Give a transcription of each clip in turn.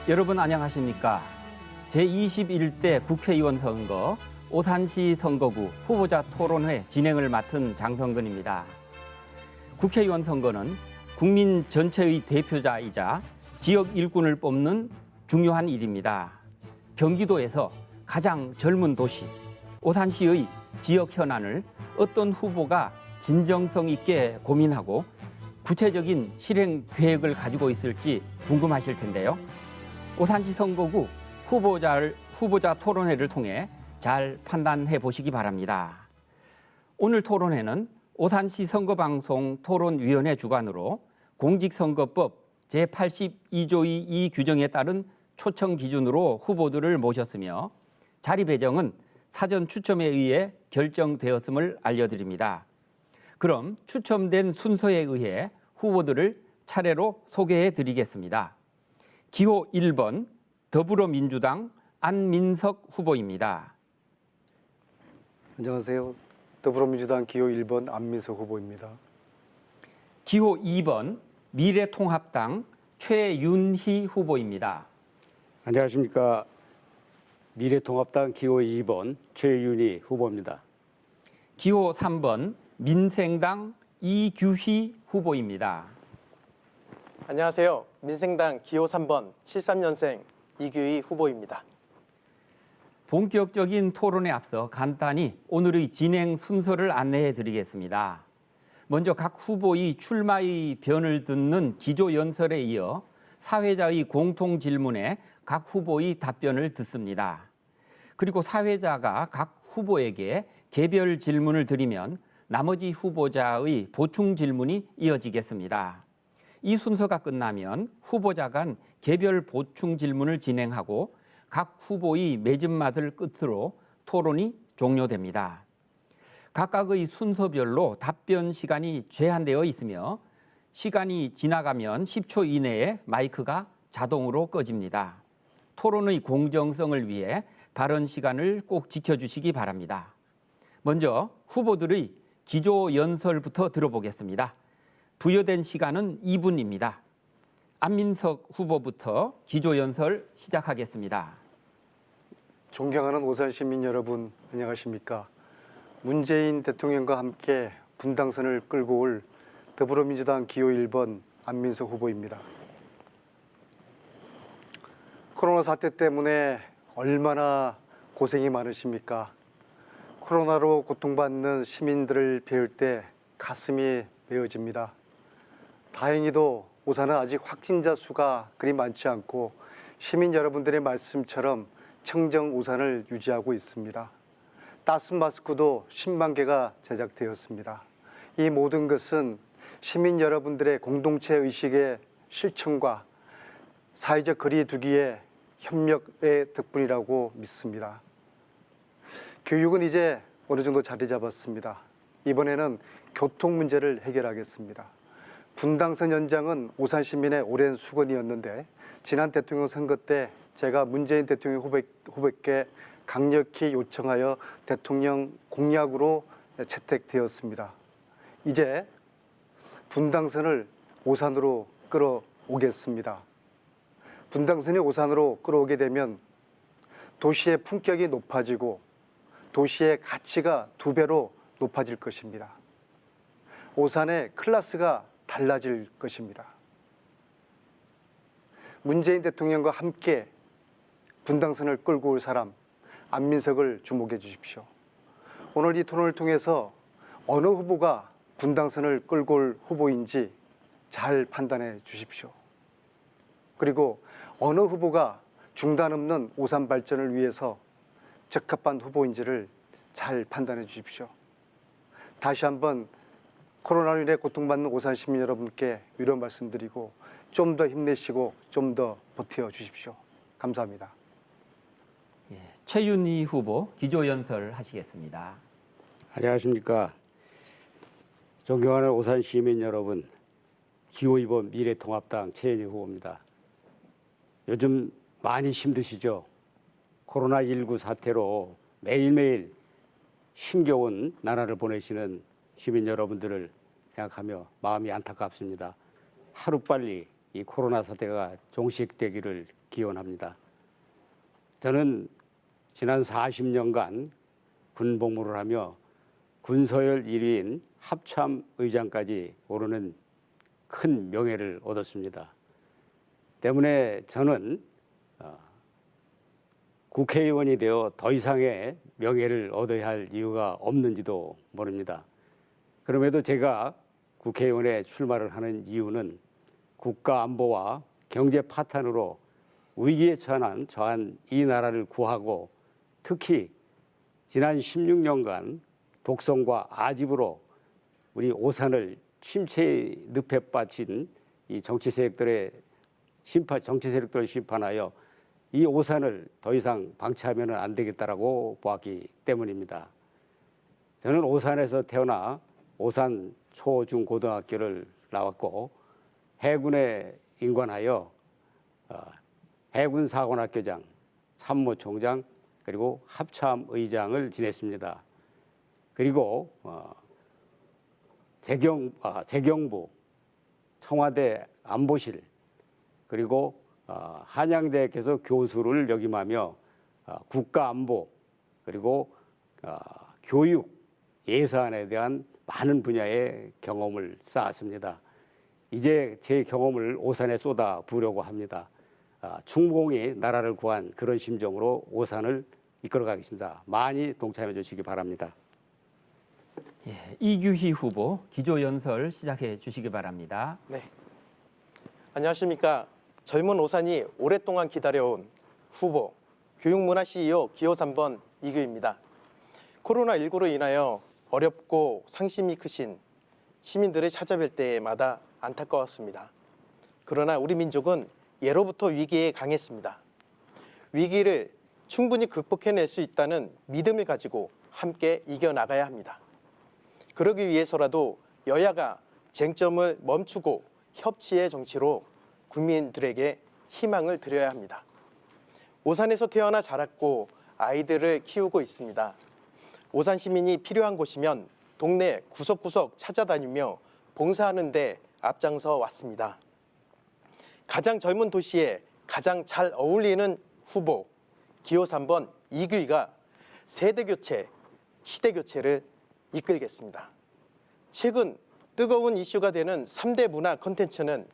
여러분 안녕하십니까? 제21대 국회의원 선거 오산시 선거구 후보자 토론회 진행을 맡은 장성근입니다. 국회의원 선거는 국민 전체의 대표자이자 지역 일꾼을 뽑는 중요한 일입니다. 경기도에서 가장 젊은 도시 오산시의 지역 현안을 어떤 후보가 진정성 있게 고민하고 구체적인 실행 계획을 가지고 있을지 궁금하실 텐데요. 오산시 선거구 후보자 토론회를 통해 잘 판단해 보시기 바랍니다. 오늘 토론회는 오산시 선거방송 토론위원회 주관으로 공직선거법 제82조의 이 규정에 따른 초청 기준으로 후보들을 모셨으며 자리 배정은 사전 추첨에 의해 결정되었음을 알려드립니다. 그럼 추첨된 순서에 의해 후보들을 차례로 소개해 드리겠습니다. 기호 1번 더불어민주당 안민석 후보입니다. 안녕하세요. 더불어민주당 기호 1번 안민석 후보입니다. 기호 2번 미래통합당 최윤희 후보입니다. 안녕하십니까. 미래통합당 기호 2번 최윤희 후보입니다. 기호 3번 민생당 이규희 후보입니다. 안녕하세요. 민생당 기호 3번 73년생 이규희 후보입니다. 본격적인 토론에 앞서 간단히 오늘의 진행 순서를 안내해 드리겠습니다. 먼저 각 후보의 출마의 변을 듣는 기조연설에 이어 사회자의 공통 질문에 각 후보의 답변을 듣습니다. 그리고 사회자가 각 후보에게 개별 질문을 드리면 나머지 후보자의 보충 질문이 이어지겠습니다. 이 순서가 끝나면 후보자 간 개별 보충 질문을 진행하고 각 후보의 맺은 맛을 끝으로 토론이 종료됩니다. 각각의 순서별로 답변 시간이 제한되어 있으며 시간이 지나가면 10초 이내에 마이크가 자동으로 꺼집니다. 토론의 공정성을 위해 발언 시간을 꼭 지켜주시기 바랍니다. 먼저 후보들의 기조연설부터 들어보겠습니다. 부여된 시간은 2분입니다. 안민석 후보부터 기조연설 시작하겠습니다. 존경하는 오산 시민 여러분, 안녕하십니까? 문재인 대통령과 함께 분당선을 끌고 올 더불어민주당 기호 1번 안민석 후보입니다. 코로나 사태 때문에 얼마나 고생이 많으십니까? 코로나로 고통받는 시민들을 배울 때 가슴이 메어집니다. 다행히도 오산은 아직 확진자 수가 그리 많지 않고 시민 여러분들의 말씀처럼 청정 오산을 유지하고 있습니다. 따스 마스크도 10만 개가 제작되었습니다. 이 모든 것은 시민 여러분들의 공동체 의식의 실천과 사회적 거리 두기의 협력의 덕분이라고 믿습니다. 교육은 이제 어느 정도 자리 잡았습니다. 이번에는 교통 문제를 해결하겠습니다. 분당선 연장은 오산 시민의 오랜 수건이었는데 지난 대통령 선거 때 제가 문재인 대통령 후보께 강력히 요청하여 대통령 공약으로 채택되었습니다. 이제 분당선을 오산으로 끌어오겠습니다. 분당선이 오산으로 끌어오게 되면 도시의 품격이 높아지고 도시의 가치가 2배로 높아질 것입니다. 오산의 클래스가 달라질 것입니다. 문재인 대통령과 함께 분당선을 끌고 올 사람 안민석을 주목해 주십시오. 오늘 이 토론을 통해서 어느 후보가 분당선을 끌고 올 후보인지 잘 판단해 주십시오. 그리고 어느 후보가 중단 없는 오산 발전을 위해서 적합한 후보인지를 잘 판단해 주십시오. 다시 한번 코로나로 인해 고통받는 오산 시민 여러분께 위로 말씀드리고 좀 더 힘내시고 좀 더 버텨 주십시오. 감사합니다. 최윤희 후보 기조연설 하시겠습니다. 안녕하십니까. 존경하는 오산 시민 여러분, 기호 2번 미래통합당 최윤희 후보입니다. 요즘 많이 힘드시죠? 코로나19 사태로 매일매일 힘겨운 나날을 보내시는 시민 여러분들을 생각하며 마음이 안타깝습니다. 하루빨리 이 코로나 사태가 종식되기를 기원합니다. 저는 지난 40년간 군 복무를 하며 군서열 1위인 합참 의장까지 오르는 큰 명예를 얻었습니다. 때문에 저는 국회의원이 되어 더 이상의 명예를 얻어야 할 이유가 없는지도 모릅니다. 그럼에도 제가 국회의원에 출마를 하는 이유는 국가 안보와 경제 파탄으로 위기에 처한 이 나라를 구하고 특히 지난 16년간 독성과 아집으로 우리 오산을 침체의 늪에 빠진 이 정치 세력들을 심판하여 이 오산을 더 이상 방치하면 안 되겠다라고 보았기 때문입니다. 저는 오산에서 태어나 오산 초중고등학교를 나왔고 해군에 임관하여 해군사관학교장, 참모총장 그리고 합참의장을 지냈습니다. 그리고 재경부, 청와대 안보실 그리고 한양대학에서 교수를 역임하며 국가안보 그리고 교육 예산에 대한 많은 분야의 경험을 쌓았습니다. 이제 제 경험을 오산에 쏟아 부으려고 합니다. 충공이 나라를 구한 그런 심정으로 오산을 이끌어가겠습니다. 많이 동참해 주시기 바랍니다. 예, 이규희 후보 기조연설 시작해 주시기 바랍니다. 네. 안녕하십니까. 젊은 오산이 오랫동안 기다려온 후보 교육문화 CEO 기호 3번 이규희입니다. 코로나19로 인하여 어렵고 상심이 크신 시민들을 찾아뵐 때마다 안타까웠습니다. 그러나 우리 민족은 예로부터 위기에 강했습니다. 위기를 충분히 극복해낼 수 있다는 믿음을 가지고 함께 이겨나가야 합니다. 그러기 위해서라도 여야가 쟁점을 멈추고 협치의 정치로 국민들에게 희망을 드려야 합니다. 오산에서 태어나 자랐고 아이들을 키우고 있습니다. 오산 시민이 필요한 곳이면 동네 구석구석 찾아다니며 봉사하는 데 앞장서 왔습니다. 가장 젊은 도시에 가장 잘 어울리는 후보 기호 3번 이규희가 세대교체, 시대교체를 이끌겠습니다. 최근 뜨거운 이슈가 되는 3대 문화 콘텐츠는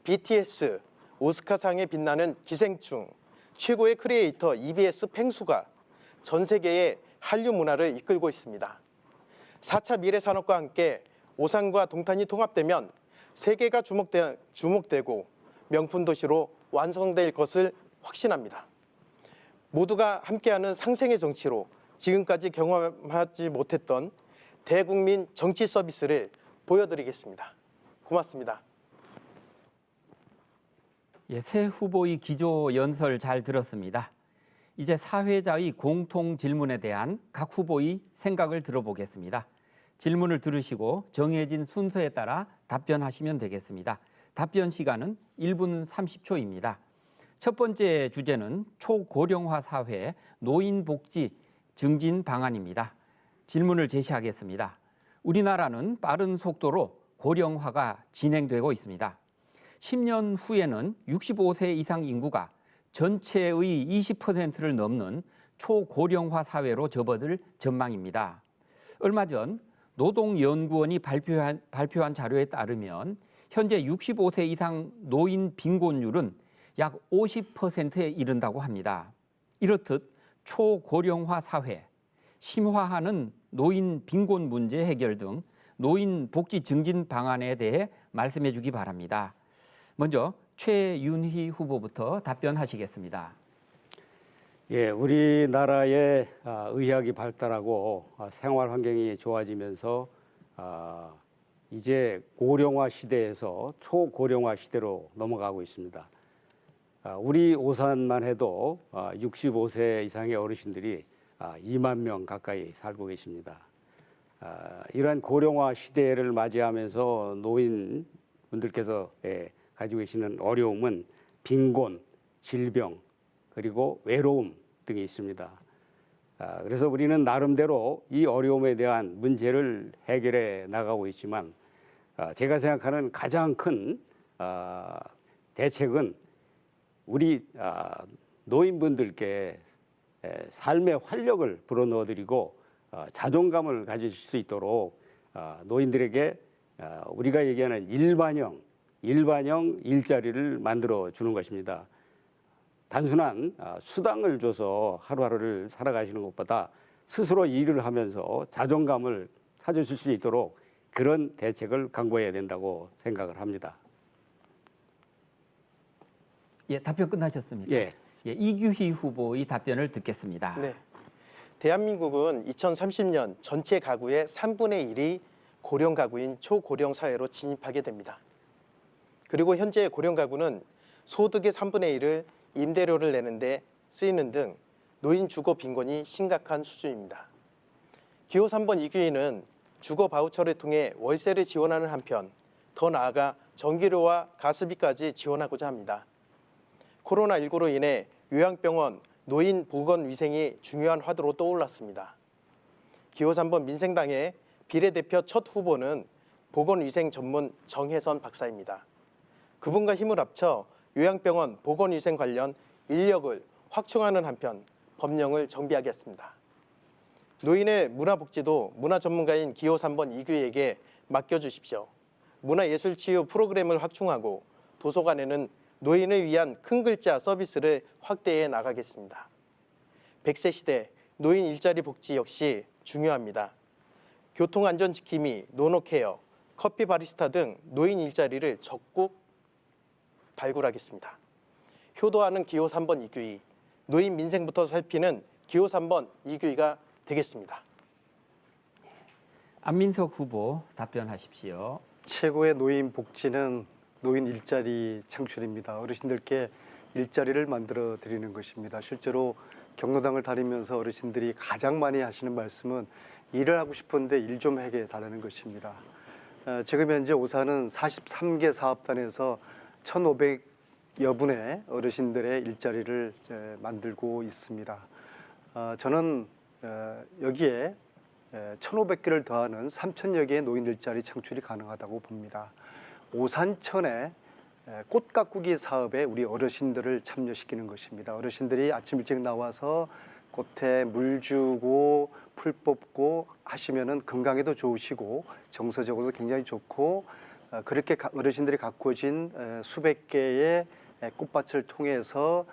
BTS, 오스카상에 빛나는 기생충, 최고의 크리에이터 EBS 펭수가 전 세계의 한류 문화를 이끌고 있습니다. 4차 미래산업과 함께 오산과 동탄이 통합되면 세계가 주목되고 명품 도시로 완성될 것을 확신합니다. 모두가 함께하는 상생의 정치로 지금까지 경험하지 못했던 대국민 정치 서비스를 보여드리겠습니다. 고맙습니다. 예, 새 후보의 기조 연설 잘 들었습니다. 이제 사회자의 공통 질문에 대한 각 후보의 생각을 들어보겠습니다. 질문을 들으시고 정해진 순서에 따라 답변하시면 되겠습니다. 답변 시간은 1분 30초입니다. 첫 번째 주제는 초고령화 사회 노인복지 증진 방안입니다. 질문을 제시하겠습니다. 우리나라는 빠른 속도로 고령화가 진행되고 있습니다. 10년 후에는 65세 이상 인구가 전체의 20%를 넘는 초고령화 사회로 접어들 전망입니다. 얼마 전 노동연구원이 발표한 자료에 따르면 현재 65세 이상 노인 빈곤율은 약 50%에 이른다고 합니다. 이렇듯 초고령화 사회, 심화하는 노인 빈곤 문제 해결 등 노인 복지 증진 방안에 대해 말씀해 주기 바랍니다. 먼저 최윤희 후보부터 답변하시겠습니다. 예, 우리나라의 의학이 발달하고 생활 환경이 좋아지면서 이제 고령화 시대에서 초고령화 시대로 넘어가고 있습니다. 우리 오산만 해도 65세 이상의 어르신들이 2만 명 가까이 살고 계십니다. 이러한 고령화 시대를 맞이하면서 노인분들께서 가지고 계시는 어려움은 빈곤, 질병, 그리고 외로움 등이 있습니다. 그래서 우리는 나름대로 이 어려움에 대한 문제를 해결해 나가고 있지만 제가 생각하는 가장 큰 대책은 우리 노인분들께 삶의 활력을 불어넣어드리고 자존감을 가지실 수 있도록 노인들에게 우리가 얘기하는 일반형 일자리를 만들어 주는 것입니다. 단순한 수당을 줘서 하루하루를 살아가시는 것보다 스스로 일을 하면서 자존감을 찾으실 수 있도록 그런 대책을 강구해야 된다고 생각을 합니다. 예, 답변 끝나셨습니까? 예. 예, 이규희 후보의 답변을 듣겠습니다. 네. 대한민국은 2030년 전체 가구의 3분의 1이 고령 가구인 초고령 사회로 진입하게 됩니다. 그리고 현재 고령 가구는 소득의 3분의 1을 임대료를 내는데 쓰이는 등 노인 주거 빈곤이 심각한 수준입니다. 기호 3번 이규희는 주거 바우처를 통해 월세를 지원하는 한편 더 나아가 전기료와 가스비까지 지원하고자 합니다. 코로나19로 인해 요양병원, 노인 보건 위생이 중요한 화두로 떠올랐습니다. 기호 3번 민생당의 비례대표 첫 후보는 보건위생 전문 정혜선 박사입니다. 그분과 힘을 합쳐 요양병원 보건위생 관련 인력을 확충하는 한편 법령을 정비하겠습니다. 노인의 문화복지도 문화 전문가인 기호 3번 이규희에게 맡겨주십시오. 문화예술치유 프로그램을 확충하고 도서관에는 노인을 위한 큰 글자 서비스를 확대해 나가겠습니다. 100세 시대 노인 일자리 복지 역시 중요합니다. 교통안전지킴이, 노노케어, 커피 바리스타 등 노인 일자리를 적극 발굴하겠습니다. 효도하는 기호 3번 이규희, 노인 민생부터 살피는 기호 3번 이규희가 되겠습니다. 안민석 후보 답변하십시오. 최고의 노인 복지는 노인 일자리 창출입니다. 어르신들께 일자리를 만들어 드리는 것입니다. 실제로 경로당을 다니면서 어르신들이 가장 많이 하시는 말씀은 일을 하고 싶은데 일 좀 하게 해달라는 것입니다. 지금 현재 오산은 43개 사업단에서 1,500여 분의 어르신들의 일자리를 만들고 있습니다. 저는 여기에 1,500개를 더하는 3,000여 개의 노인 일자리 창출이 가능하다고 봅니다. 오산천의 꽃 가꾸기 사업에 우리 어르신들을 참여시키는 것입니다. 어르신들이 아침 일찍 나와서 꽃에 물 주고 풀 뽑고 하시면은 건강에도 좋으시고 정서적으로도 굉장히 좋고 그렇게 어르신들이 가꾸어진 수백 개의 꽃밭을 통해서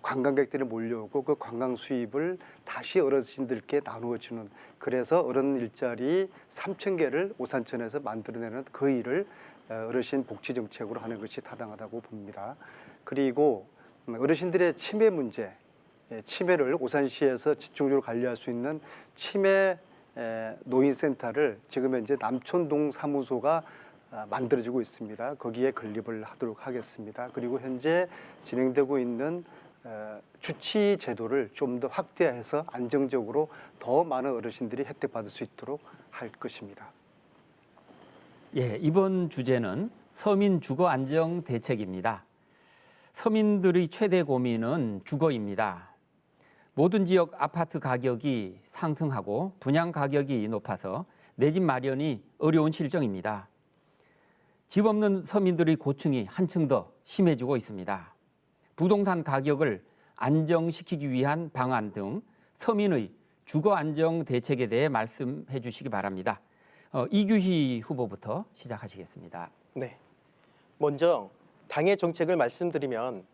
관광객들이 몰려오고 그 관광 수입을 다시 어르신들께 나누어 주는, 그래서 어른 일자리 3,000개를 오산천에서 만들어내는 그 일을 어르신 복지 정책으로 하는 것이 타당하다고 봅니다. 그리고 어르신들의 치매 문제, 치매를 오산시에서 집중적으로 관리할 수 있는 치매 노인센터를 지금 현재 남촌동 사무소가 만들어지고 있습니다. 거기에 건립을 하도록 하겠습니다. 그리고 현재 진행되고 있는 주치 제도를 좀 더 확대해서 안정적으로 더 많은 어르신들이 혜택받을 수 있도록 할 것입니다. 예, 이번 주제는 서민 주거 안정 대책입니다. 서민들의 최대 고민은 주거입니다. 모든 지역 아파트 가격이 상승하고 분양 가격이 높아서 내 집 마련이 어려운 실정입니다. 집 없는 서민들의 고충이 한층 더 심해지고 있습니다. 부동산 가격을 안정시키기 위한 방안 등 서민의 주거 안정 대책에 대해 말씀해 주시기 바랍니다. 이규희 후보부터 시작하시겠습니다. 네. 먼저 당의 정책을 말씀드리면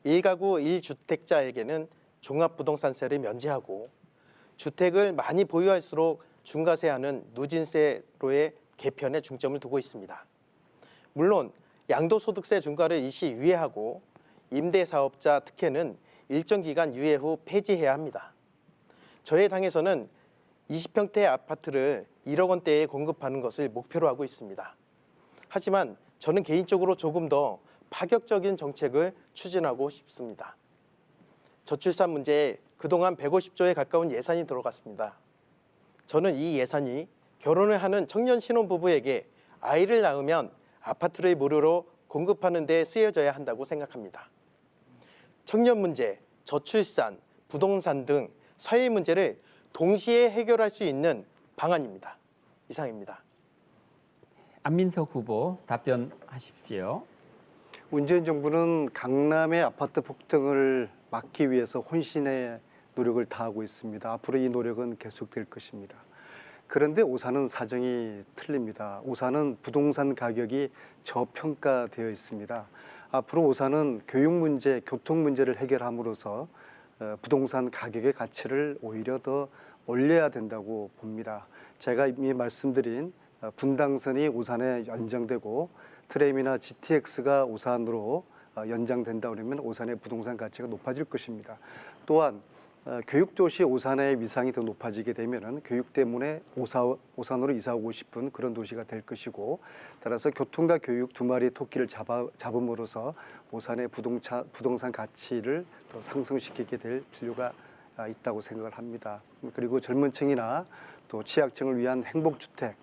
1가구 1주택자에게는 종합부동산세를 면제하고 주택을 많이 보유할수록 중과세하는 누진세로의 개편에 중점을 두고 있습니다. 물론 양도소득세 중과를 일시 유예하고 임대사업자 특혜는 일정 기간 유예 후 폐지해야 합니다. 저희 당에서는 20평대 아파트를 1억 원대에 공급하는 것을 목표로 하고 있습니다. 하지만 저는 개인적으로 조금 더 파격적인 정책을 추진하고 싶습니다. 저출산 문제에 그동안 150조에 가까운 예산이 들어갔습니다. 저는 이 예산이 결혼을 하는 청년 신혼부부에게 아이를 낳으면 아파트를 무료로 공급하는 데 쓰여져야 한다고 생각합니다. 청년 문제, 저출산, 부동산 등 사회 문제를 동시에 해결할 수 있는 방안입니다. 이상입니다. 안민석 후보 답변하십시오. 문재인 정부는 강남의 아파트 폭등을 막기 위해서 혼신의 노력을 다하고 있습니다. 앞으로 이 노력은 계속될 것입니다. 그런데 오산은 사정이 틀립니다. 오산은 부동산 가격이 저평가되어 있습니다. 앞으로 오산은 교육 문제, 교통 문제를 해결함으로써 부동산 가격의 가치를 오히려 더 올려야 된다고 봅니다. 제가 이미 말씀드린 분당선이 오산에 연장되고 트램이나 GTX가 오산으로 연장된다 그러면 오산의 부동산 가치가 높아질 것입니다. 또한 교육도시 오산의 위상이 더 높아지게 되면은 교육 때문에 오산으로 이사 오고 싶은 그런 도시가 될 것이고, 따라서 교통과 교육 두 마리의 토끼를 잡음으로써 오산의 부동산 가치를 더 상승시키게 될 필요가 있다고 생각을 합니다. 그리고 젊은 층이나 또 취약층을 위한 행복주택,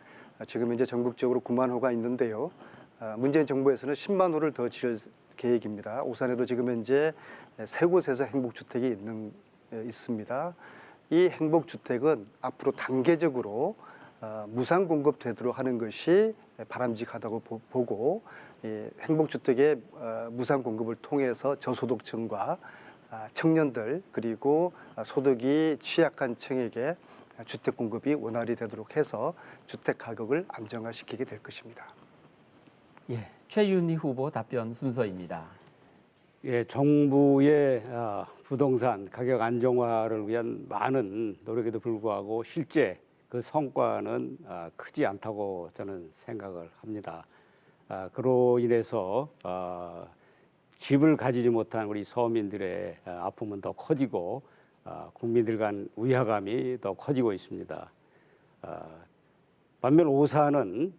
지금 현재 전국적으로 9만 호가 있는데요. 문재인 정부에서는 10만 호를 더 지을 계획입니다. 오산에도 지금 현재 세 곳에서 행복주택이 있습니다. 이 행복주택은 앞으로 단계적으로 무상 공급되도록 하는 것이 바람직하다고 보고, 행복주택의 무상 공급을 통해서 저소득층과 청년들 그리고 소득이 취약한 층에게 주택 공급이 원활히 되도록 해서 주택 가격을 안정화시키게 될 것입니다. 예, 최윤희 후보 답변 순서입니다. 예, 정부의 부동산 가격 안정화를 위한 많은 노력에도 불구하고 실제 그 성과는 크지 않다고 저는 생각을 합니다. 그로 인해서 집을 가지지 못한 우리 서민들의 아픔은 더 커지고 국민들 간 위화감이 더 커지고 있습니다. 반면 오산은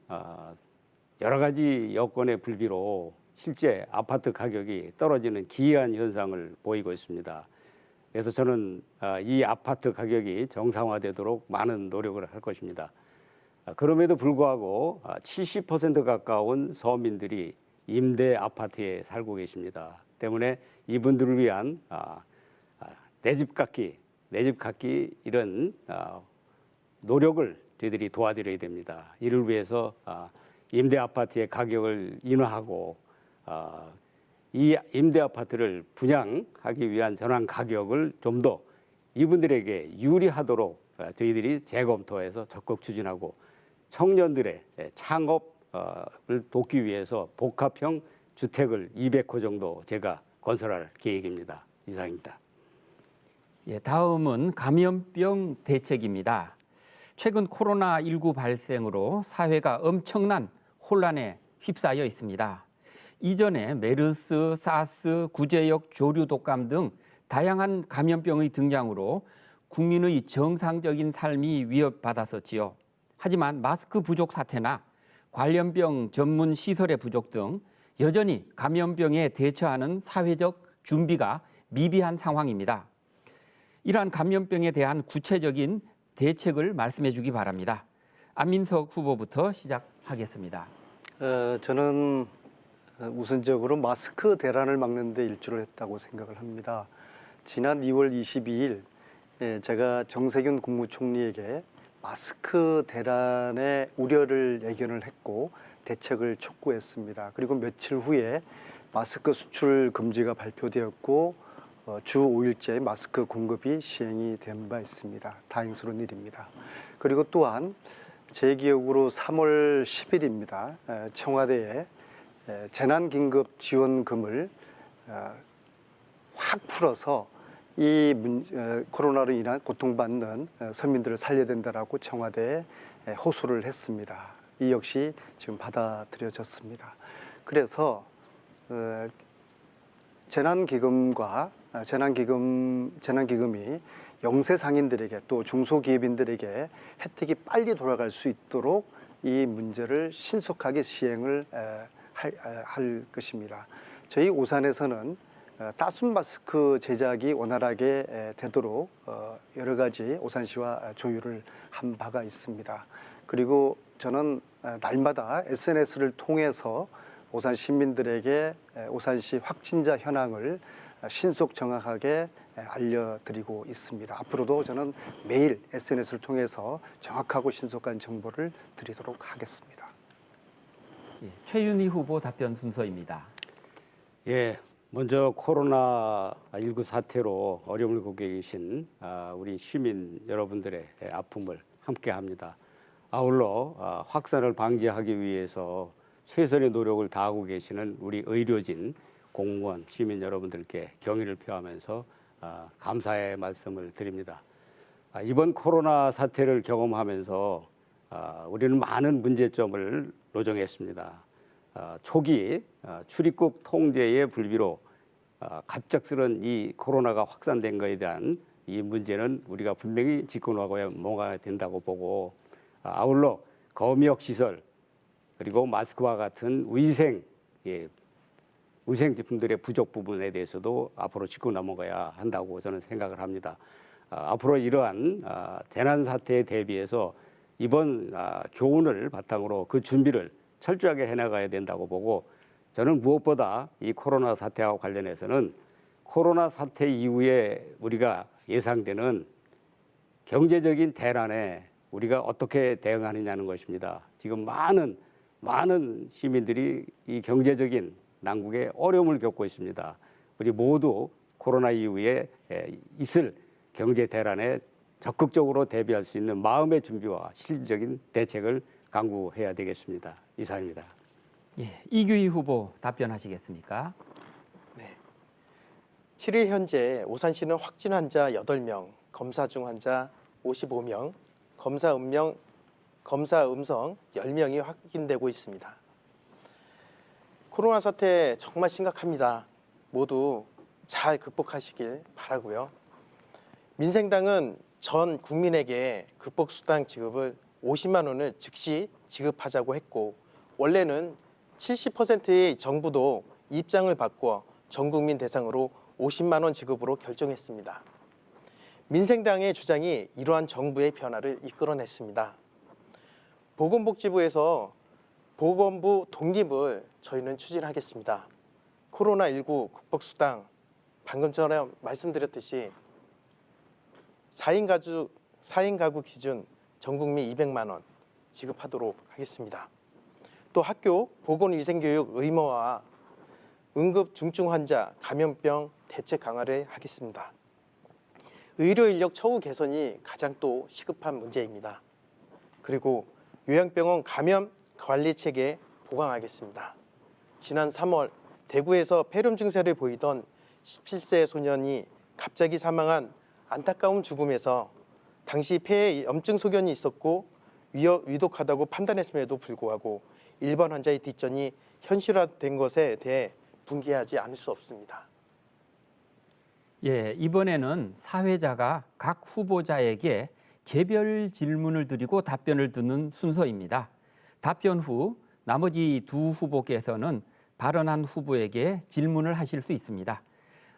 여러 가지 여건의 불비로 실제 아파트 가격이 떨어지는 기이한 현상을 보이고 있습니다. 그래서 저는 이 아파트 가격이 정상화되도록 많은 노력을 할 것입니다. 그럼에도 불구하고 70% 가까운 서민들이 임대 아파트에 살고 계십니다. 때문에 이분들을 위한 내 집 갖기 이런 노력을 저희들이 도와드려야 됩니다. 이를 위해서 임대 아파트의 가격을 인하하고 이 임대 아파트를 분양하기 위한 전환 가격을 좀 더 이분들에게 유리하도록 저희들이 재검토해서 적극 추진하고, 청년들의 창업을 돕기 위해서 복합형 주택을 200호 정도 제가 건설할 계획입니다. 이상입니다. 예, 다음은 감염병 대책입니다. 최근 코로나19 발생으로 사회가 엄청난 혼란에 휩싸여 있습니다. 이전에 메르스, 사스, 구제역, 조류 독감 등 다양한 감염병의 등장으로 국민의 정상적인 삶이 위협받았었지요. 하지만 마스크 부족 사태나 관련병 전문 시설의 부족 등 여전히 감염병에 대처하는 사회적 준비가 미비한 상황입니다. 이러한 감염병에 대한 구체적인 대책을 말씀해 주기 바랍니다. 안민석 후보부터 시작하겠습니다. 저는 우선적으로 마스크 대란을 막는 데 일조를 했다고 생각을 합니다. 지난 2월 22일 제가 정세균 국무총리에게 마스크 대란의 우려를 예견을 했고 대책을 촉구했습니다. 그리고 며칠 후에 마스크 수출 금지가 발표되었고 주 5일째 마스크 공급이 시행이 된 바 있습니다. 다행스러운 일입니다. 그리고 또한 제 기억으로 3월 10일입니다. 청와대에 재난긴급 지원금을 확 풀어서 이 코로나로 인한 고통받는 서민들을 살려야 된다라고 청와대에 호소를 했습니다. 이 역시 지금 받아들여졌습니다. 그래서 재난기금이 영세 상인들에게 또 중소기업인들에게 혜택이 빨리 돌아갈 수 있도록 이 문제를 신속하게 시행을 할 것입니다. 저희 오산에서는 따순 마스크 제작이 원활하게 되도록 여러 가지 오산시와 조율을 한 바가 있습니다. 그리고 저는 날마다 SNS를 통해서 오산 시민들에게 오산시 확진자 현황을 신속 정확하게 알려드리고 있습니다. 앞으로도 저는 매일 SNS를 통해서 정확하고 신속한 정보를 드리도록 하겠습니다. 예, 최윤희 후보 답변 순서입니다. 예, 먼저 코로나19 사태로 어려움을 겪고 계신 우리 시민 여러분들의 아픔을 함께합니다. 아울러 확산을 방지하기 위해서 최선의 노력을 다하고 계시는 우리 의료진, 공무원, 시민 여러분들께 경의를 표하면서 감사의 말씀을 드립니다. 이번 코로나 사태를 경험하면서 우리는 많은 문제점을 노정했습니다. 초기 출입국 통제의 불비로 갑작스런 이 코로나가 확산된 것에 대한 이 문제는 우리가 분명히 짚고 넘어가야 된다고 보고, 아울러 검역 시설 그리고 마스크와 같은 위생 제품들의 부족 부분에 대해서도 앞으로 짚고 넘어가야 한다고 저는 생각을 합니다. 앞으로 이러한 재난 사태에 대비해서 이번 교훈을 바탕으로 그 준비를 철저하게 해나가야 된다고 보고, 저는 무엇보다 이 코로나 사태와 관련해서는 코로나 사태 이후에 우리가 예상되는 경제적인 대란에 우리가 어떻게 대응하느냐는 것입니다. 지금 많은 시민들이 이 경제적인 난국에 어려움을 겪고 있습니다. 우리 모두 코로나 이후에 있을 경제 대란에 적극적으로 대비할 수 있는 마음의 준비와 실질적인 대책을 강구해야 되겠습니다. 이상입니다. 예, 이규희 후보 답변하시겠습니까? 7일 현재 오산시는 확진 환자 8명, 검사 중 환자 55명, 검사 음성 10명이 확인되고 있습니다. 코로나 사태 정말 심각합니다. 모두 잘 극복하시길 바라고요. 민생당은 전 국민에게 극복수당 지급을 50만 원을 즉시 지급하자고 했고, 원래는 70%의 정부도 입장을 바꿔 전 국민 대상으로 50만 원 지급으로 결정했습니다. 민생당의 주장이 이러한 정부의 변화를 이끌어냈습니다. 보건복지부에서 보건부 독립을 저희는 추진하겠습니다. 코로나19 극복수당, 방금처럼 말씀드렸듯이 4인 가구 기준 전 국민 200만 원 지급하도록 하겠습니다. 또 학교 보건위생교육 의무화와 응급 중증 환자 감염병 대책 강화를 하겠습니다. 의료 인력 처우 개선이 가장 또 시급한 문제입니다. 그리고 요양병원 감염 관리 체계 보강하겠습니다. 지난 3월 대구에서 폐렴 증세를 보이던 17세 소년이 갑자기 사망한 안타까운 죽음에서 당시 폐에 염증 소견이 있었고 위독하다고 판단했음에도 불구하고 일반 환자의 뒷전이 현실화된 것에 대해 분개하지 않을 수 없습니다. 예, 이번에는 사회자가 각 후보자에게 개별 질문을 드리고 답변을 듣는 순서입니다. 답변 후 나머지 두 후보께서는 발언한 후보에게 질문을 하실 수 있습니다.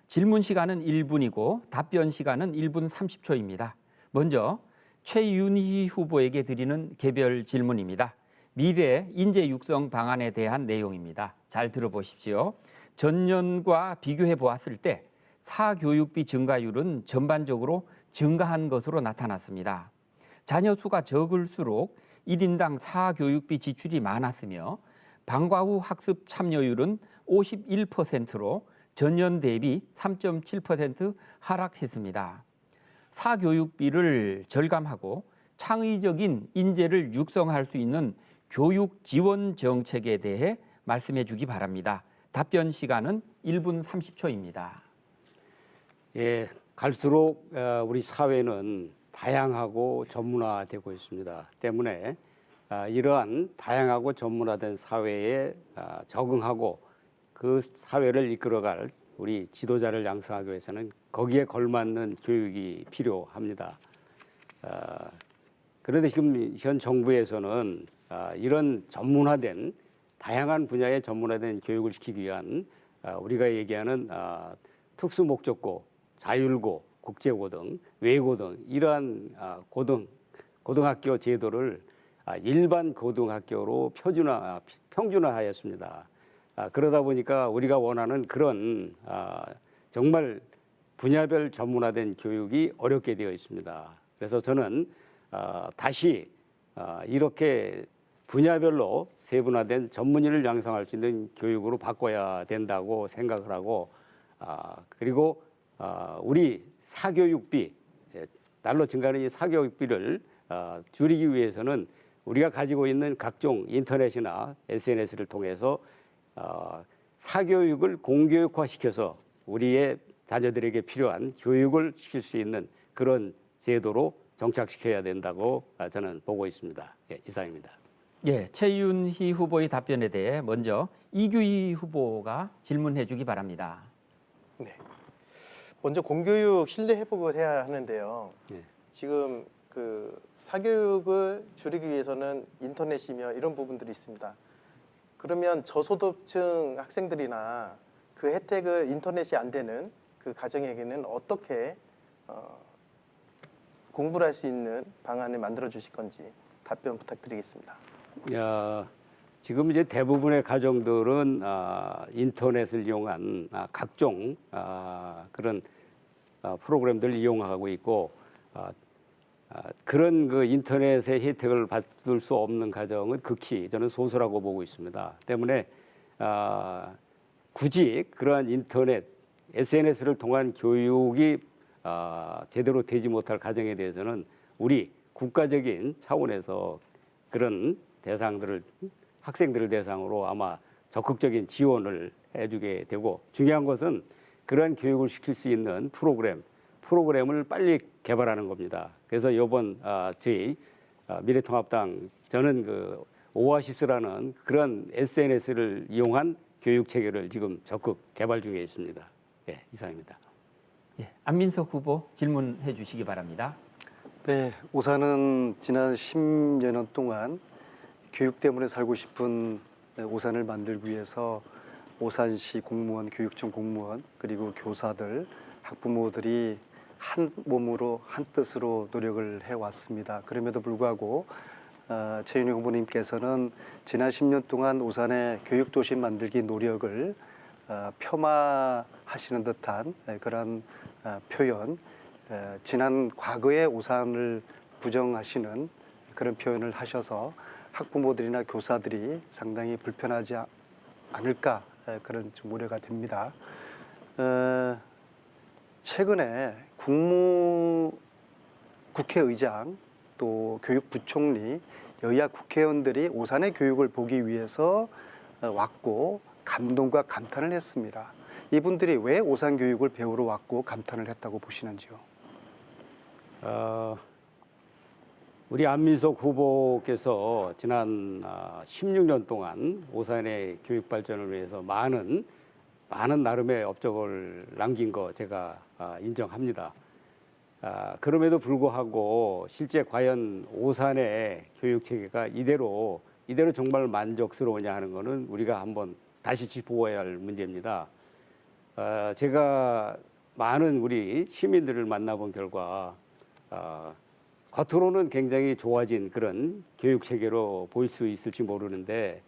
질문 시간은 1분이고 답변 시간은 1분 30초입니다. 먼저 최윤희 후보에게 드리는 개별 질문입니다. 미래 인재 육성 방안에 대한 내용입니다. 잘 들어보십시오. 전년과 비교해 보았을 때 사교육비 증가율은 전반적으로 증가한 것으로 나타났습니다. 자녀 수가 적을수록 1인당 사교육비 지출이 많았으며 방과 후 학습 참여율은 51%로 전년 대비 3.7% 하락했습니다. 사교육비를 절감하고 창의적인 인재를 육성할 수 있는 교육 지원 정책에 대해 말씀해 주기 바랍니다. 답변 시간은 1분 30초입니다. 예, 갈수록 우리 사회는 다양하고 전문화되고 있습니다. 때문에 이러한 다양하고 전문화된 사회에 적응하고 그 사회를 이끌어갈 우리 지도자를 양성하기 위해서는 거기에 걸맞는 교육이 필요합니다. 그런데 지금 현 정부에서는 이런 전문화된 다양한 분야의 전문화된 교육을 시키기 위한 우리가 얘기하는 특수목적고, 자율고, 국제고 등 외고 등 이러한 고등학교 제도를 일반 고등학교로 평준화하였습니다. 그러다 보니까 우리가 원하는 그런 정말 분야별 전문화된 교육이 어렵게 되어 있습니다. 그래서 저는 다시 이렇게 분야별로 세분화된 전문의를 양성할 수 있는 교육으로 바꿔야 된다고 생각을 하고 그리고 우리 사교육비 날로 증가하는 이 사교육비를 줄이기 위해서는 우리가 가지고 있는 각종 인터넷이나 SNS를 통해서 사교육을 공교육화시켜서 우리의 자녀들에게 필요한 교육을 시킬 수 있는 그런 제도로 정착시켜야 된다고 저는 보고 있습니다. 예, 이상입니다. 예, 최윤희 후보의 답변에 대해 먼저 이규희 후보가 질문해 주기 바랍니다. 네. 먼저 공교육 신뢰 회복을 해야 하는데요. 네. 지금 그 사교육을 줄이기 위해서는 인터넷이며 이런 부분들이 있습니다. 그러면 저소득층 학생들이나 그 혜택을 인터넷이 안 되는 그 가정에게는 어떻게 공부를 할 수 있는 방안을 만들어 주실 건지 답변 부탁드리겠습니다. 지금 이제 대부분의 가정들은 인터넷을 이용한 각종 그런 프로그램들을 이용하고 있고 그런 그 인터넷의 혜택을 받을 수 없는 가정은 극히 저는 소수라고 보고 있습니다. 때문에 굳이 그러한 인터넷, SNS를 통한 교육이 제대로 되지 못할 가정에 대해서는 우리 국가적인 차원에서 그런 대상들을 학생들을 대상으로 아마 적극적인 지원을 해주게 되고 중요한 것은 그러한 교육을 시킬 수 있는 프로그램을 빨리 개발하는 겁니다. 그래서 이번 저희 미래통합당 저는 그 오아시스라는 그런 SNS를 이용한 교육 체계를 지금 적극 개발 중에 있습니다. 예, 이상입니다. 예, 안민석 후보 질문해 주시기 바랍니다. 네, 오산은 지난 10여 년 동안 교육 때문에 살고 싶은 오산을 만들기 위해서 오산시 공무원, 교육청 공무원, 그리고 교사들, 학부모들이 한 몸으로 한 뜻으로 노력을 해왔습니다. 그럼에도 불구하고 최윤희 후보님께서는 지난 10년 동안 오산의 교육도시 만들기 노력을 폄하하시는 듯한 그런 표현, 지난 과거의 오산을 부정하시는 그런 표현을 하셔서 학부모들이나 교사들이 상당히 불편하지 않을까 그런 좀 우려가 됩니다. 최근에 국회의장 또 교육부총리 여야 국회의원들이 오산의 교육을 보기 위해서 왔고 감동과 감탄을 했습니다. 이분들이 왜 오산 교육을 배우러 왔고 감탄을 했다고 보시는지요? 우리 안민석 후보께서 지난 16년 동안 오산의 교육 발전을 위해서 많은 나름의 업적을 남긴 거 제가 인정합니다. 그럼에도 불구하고 실제 과연 오산의 교육 체계가 이대로 정말 만족스러우냐 하는 것은 우리가 한번 다시 짚어봐야 할 문제입니다. 제가 많은 우리 시민들을 만나본 결과 겉으로는 굉장히 좋아진 그런 교육 체계로 보일 수 있을지 모르는데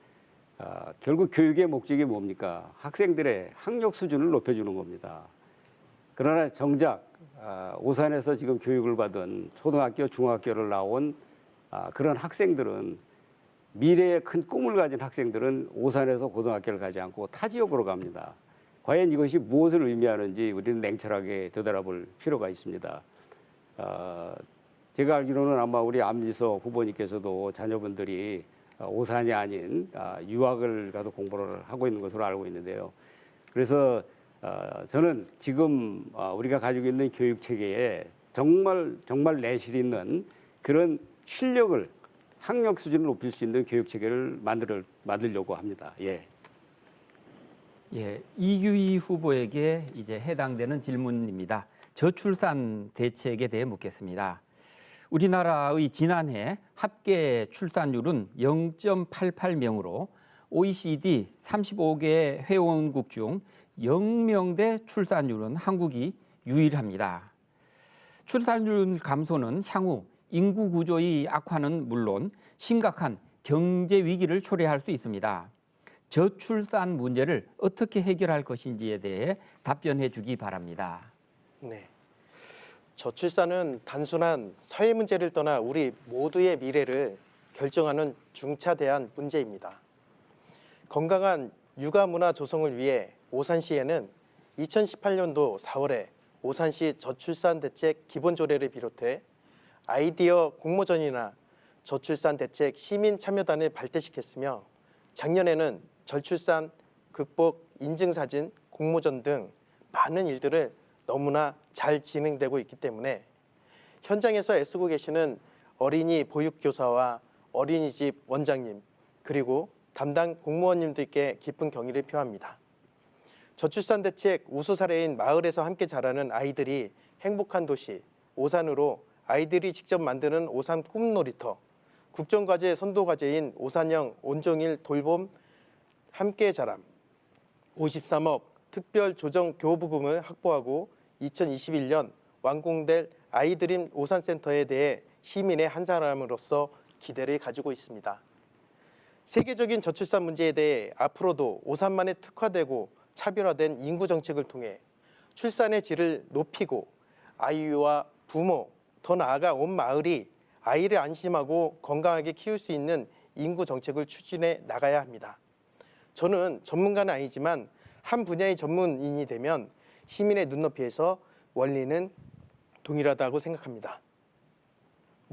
결국 교육의 목적이 뭡니까? 학생들의 학력 수준을 높여주는 겁니다. 그러나 정작 오산에서 지금 교육을 받은 초등학교, 중학교를 나온 그런 학생들은 미래의 큰 꿈을 가진 학생들은 오산에서 고등학교를 가지 않고 타 지역으로 갑니다. 과연 이것이 무엇을 의미하는지 우리는 냉철하게 되돌아볼 필요가 있습니다. 제가 알기로는 아마 우리 안민석 후보님께서도 자녀분들이 오산이 아닌 유학을 가서 공부를 하고 있는 것으로 알고 있는데요. 그래서 저는 지금 우리가 가지고 있는 교육 체계에 정말 내실 있는 그런 실력을 학력 수준을 높일 수 있는 교육 체계를 만들려고 합니다. 예. 예, 이규희 후보에게 이제 해당되는 질문입니다. 저출산 대책에 대해 묻겠습니다. 우리나라의 지난해 합계 출산율은 0.88명으로 OECD 35개 회원국 중 0명대 출산율은 한국이 유일합니다. 출산율 감소는 향후 인구 구조의 악화는 물론 심각한 경제 위기를 초래할 수 있습니다. 저출산 문제를 어떻게 해결할 것인지에 대해 답변해 주기 바랍니다. 네. 저출산은 단순한 사회 문제를 떠나 우리 모두의 미래를 결정하는 중차대한 문제입니다. 건강한 육아 문화 조성을 위해 오산시에는 2018년도 4월에 오산시 저출산 대책 기본조례를 비롯해 아이디어 공모전이나 저출산 대책 시민 참여단을 발대시켰으며 작년에는 저출산 극복 인증사진 공모전 등 많은 일들을 너무나 잘 진행되고 있기 때문에 현장에서 애쓰고 계시는 어린이 보육교사와 어린이집 원장님 그리고 담당 공무원님들께 깊은 경의를 표합니다. 저출산 대책 우수 사례인 마을에서 함께 자라는 아이들이 행복한 도시 오산으로 아이들이 직접 만드는 오산 꿈놀이터, 국정과제 선도과제인 오산형 온종일 돌봄 함께 자람, 53억 특별 조정 교부금을 확보하고 2021년 완공될 아이드림 오산센터에 대해 시민의 한 사람으로서 기대를 가지고 있습니다. 세계적인 저출산 문제에 대해 앞으로도 오산만에 특화되고 차별화된 인구 정책을 통해 출산의 질을 높이고 아이와 부모, 더 나아가 온 마을이 아이를 안심하고 건강하게 키울 수 있는 인구 정책을 추진해 나가야 합니다. 저는 전문가는 아니지만 한 분야의 전문인이 되면 시민의 눈높이에서 원리는 동일하다고 생각합니다.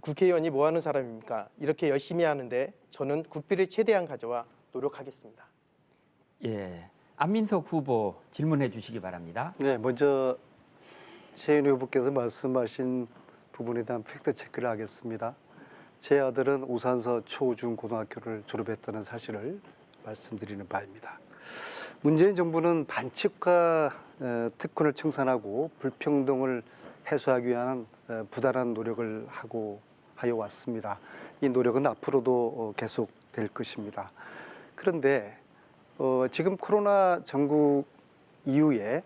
국회의원이 뭐 하는 사람입니까? 이렇게 열심히 하는데 저는 국비를 최대한 가져와 노력하겠습니다. 예, 안민석 후보 질문해 주시기 바랍니다. 네, 먼저 최윤희 후보께서 말씀하신 부분에 대한 팩트 체크를 하겠습니다. 제 아들은 오산서 초, 중, 고등학교를 졸업했다는 사실을 말씀드리는 바입니다. 문재인 정부는 반칙과 특권을 청산하고 불평등을 해소하기 위한 부단한 노력을 하여 왔습니다. 이 노력은 앞으로도 계속될 것입니다. 그런데 지금 코로나 전국 이후에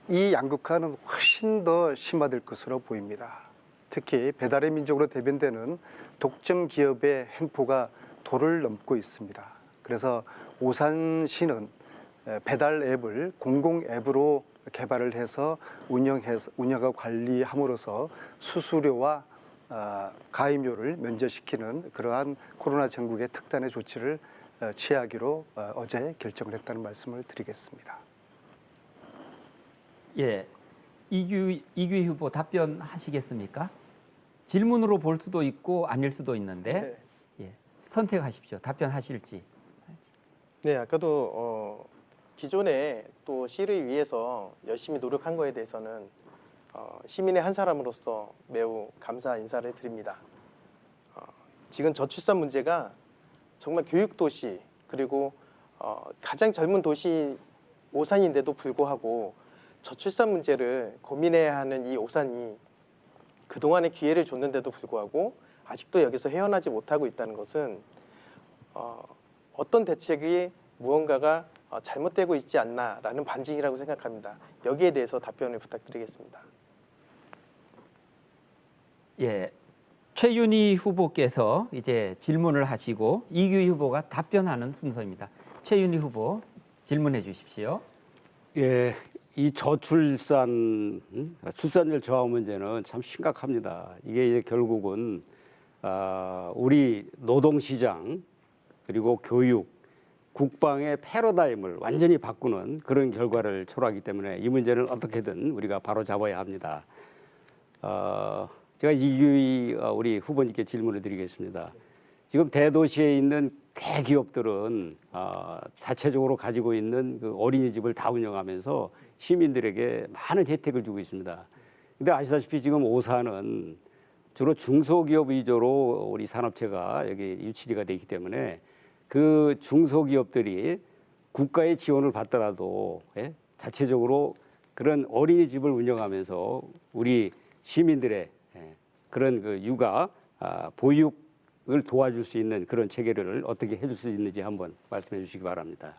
이 양극화는 훨씬 더 심화될 것으로 보입니다. 특히 배달의 민족으로 대변되는 독점 기업의 행포가 도를 넘고 있습니다. 그래서 오산시는 배달 앱을 공공 앱으로 개발을 해서 운영하고 관리함으로써 수수료와 가입료를 면제시키는 그러한 코로나 전국의 특단의 조치를 취하기로 어제 결정을 했다는 말씀을 드리겠습니다. 예, 이규희 후보 답변하시겠습니까? 질문으로 볼 수도 있고 아닐 수도 있는데 예, 선택하십시오. 답변하실지. 네, 아까도 기존에 또 시를 위해서 열심히 노력한 거에 대해서는 시민의 한 사람으로서 매우 감사 인사를 드립니다. 지금 저출산 문제가 정말 교육 도시 그리고 가장 젊은 도시 오산인데도 불구하고 저출산 문제를 고민해야 하는 이 오산이 그동안의 기회를 줬는데도 불구하고 아직도 여기서 헤어나지 못하고 있다는 것은 어떤 대책이 무언가가 잘못되고 있지 않나라는 반증이라고 생각합니다. 여기에 대해서 답변을 부탁드리겠습니다. 예, 최윤희 후보께서 이제 질문을 하시고 이규희 후보가 답변하는 순서입니다. 최윤희 후보 질문해 주십시오. 예, 이 저출산, 출산율 저하 문제는 참 심각합니다. 이게 이제 결국은 우리 노동시장 그리고 교육, 국방의 패러다임을 완전히 바꾸는 그런 결과를 초래하기 때문에 이 문제는 어떻게든 우리가 바로 잡아야 합니다. 제가 이규희 우리 후보님께 질문을 드리겠습니다. 지금 대도시에 있는 대기업들은 자체적으로 가지고 있는 그 어린이집을 다 운영하면서 시민들에게 많은 혜택을 주고 있습니다. 근데 아시다시피 지금 오산은 주로 중소기업 위주로 우리 산업체가 여기 유치가 되기 때문에 그 중소기업들이 국가의 지원을 받더라도 자체적으로 그런 어린이집을 운영하면서 우리 시민들의 그런 그 육아 보육을 도와줄 수 있는 그런 체계를 어떻게 해줄 수 있는지 한번 말씀해 주시기 바랍니다.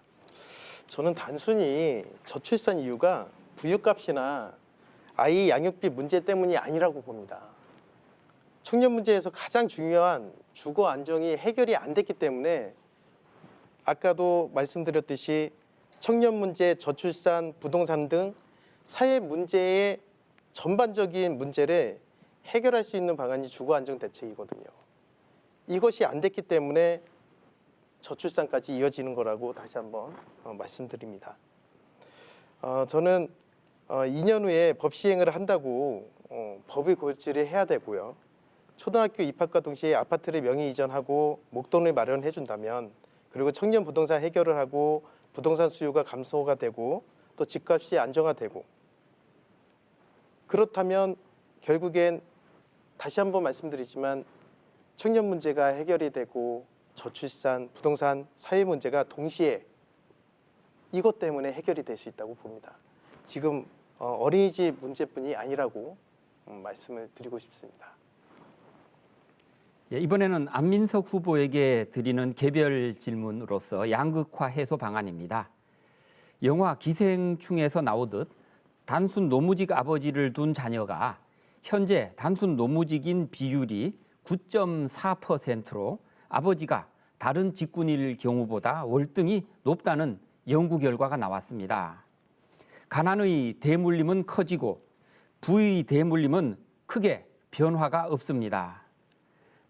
저는 단순히 저출산 이유가 부육값이나 아이 양육비 문제 때문이 아니라고 봅니다. 청년 문제에서 가장 중요한 주거 안정이 해결이 안 됐기 때문에 아까도 말씀드렸듯이 청년 문제, 저출산, 부동산 등 사회 문제의 전반적인 문제를 해결할 수 있는 방안이 주거 안정 대책이거든요. 이것이 안 됐기 때문에 저출산까지 이어지는 거라고 다시 한번 말씀드립니다. 저는 2년 후에 법 시행을 한다고 법을 고치를 해야 되고요. 초등학교 입학과 동시에 아파트를 명의 이전하고 목돈을 마련해 준다면, 그리고 청년 부동산 해결을 하고 부동산 수요가 감소가 되고 또 집값이 안정화되고, 그렇다면 결국엔 다시 한번 말씀드리지만 청년 문제가 해결이 되고 저출산, 부동산, 사회 문제가 동시에 이것 때문에 해결이 될 수 있다고 봅니다. 지금 어린이집 문제뿐이 아니라고 말씀을 드리고 싶습니다. 예, 이번에는 안민석 후보에게 드리는 개별 질문으로서 양극화 해소 방안입니다. 영화 기생충에서 나오듯 단순 노무직 아버지를 둔 자녀가 현재 단순 노무직인 비율이 9.4%로 아버지가 다른 직군일 경우보다 월등히 높다는 연구 결과가 나왔습니다. 가난의 대물림은 커지고 부의 대물림은 크게 변화가 없습니다.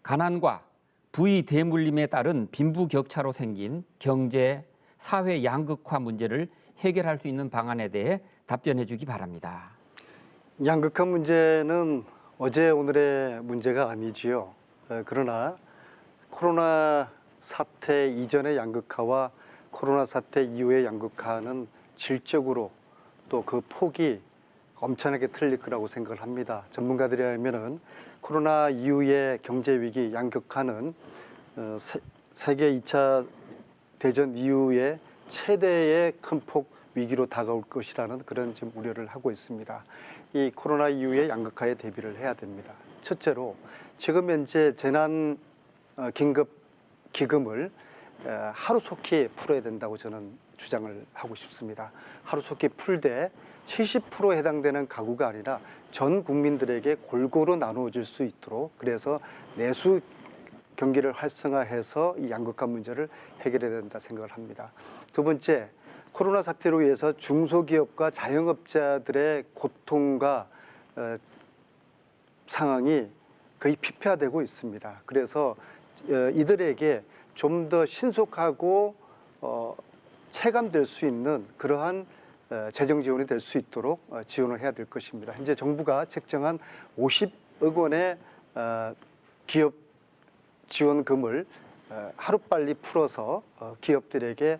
가난과 부의 대물림에 따른 빈부격차로 생긴 경제, 사회 양극화 문제를 해결할 수 있는 방안에 대해 답변해 주기 바랍니다. 양극화 문제는 어제 오늘의 문제가 아니지요. 그러나 코로나 사태 이전의 양극화와 코로나 사태 이후의 양극화는 질적으로 또 그 폭이 엄청나게 틀릴 거라고 생각을 합니다. 전문가들에 의하면은 코로나 이후의 경제 위기 양극화는 세계 2차 대전 이후에 최대의 큰 폭 위기로 다가올 것이라는 그런 지금 우려를 하고 있습니다. 이 코로나 이후의 양극화에 대비를 해야 됩니다. 첫째로 지금 현재 재난 긴급 기금을 하루속히 풀어야 된다고 저는 주장을 하고 싶습니다. 하루속히 풀되 70% 해당되는 가구가 아니라 전 국민들에게 골고루 나누어질 수 있도록, 그래서 내수 경기를 활성화해서 이 양극화 문제를 해결해야 된다 생각을 합니다. 두 번째, 코로나 사태로 인해서 중소기업과 자영업자들의 고통과 상황이 거의 피폐화되고 있습니다. 그래서 이들에게 좀 더 신속하고 체감될 수 있는 그러한 재정 지원이 될 수 있도록 지원을 해야 될 것입니다. 현재 정부가 책정한 50억 원의 기업 지원금을 하루빨리 풀어서 기업들에게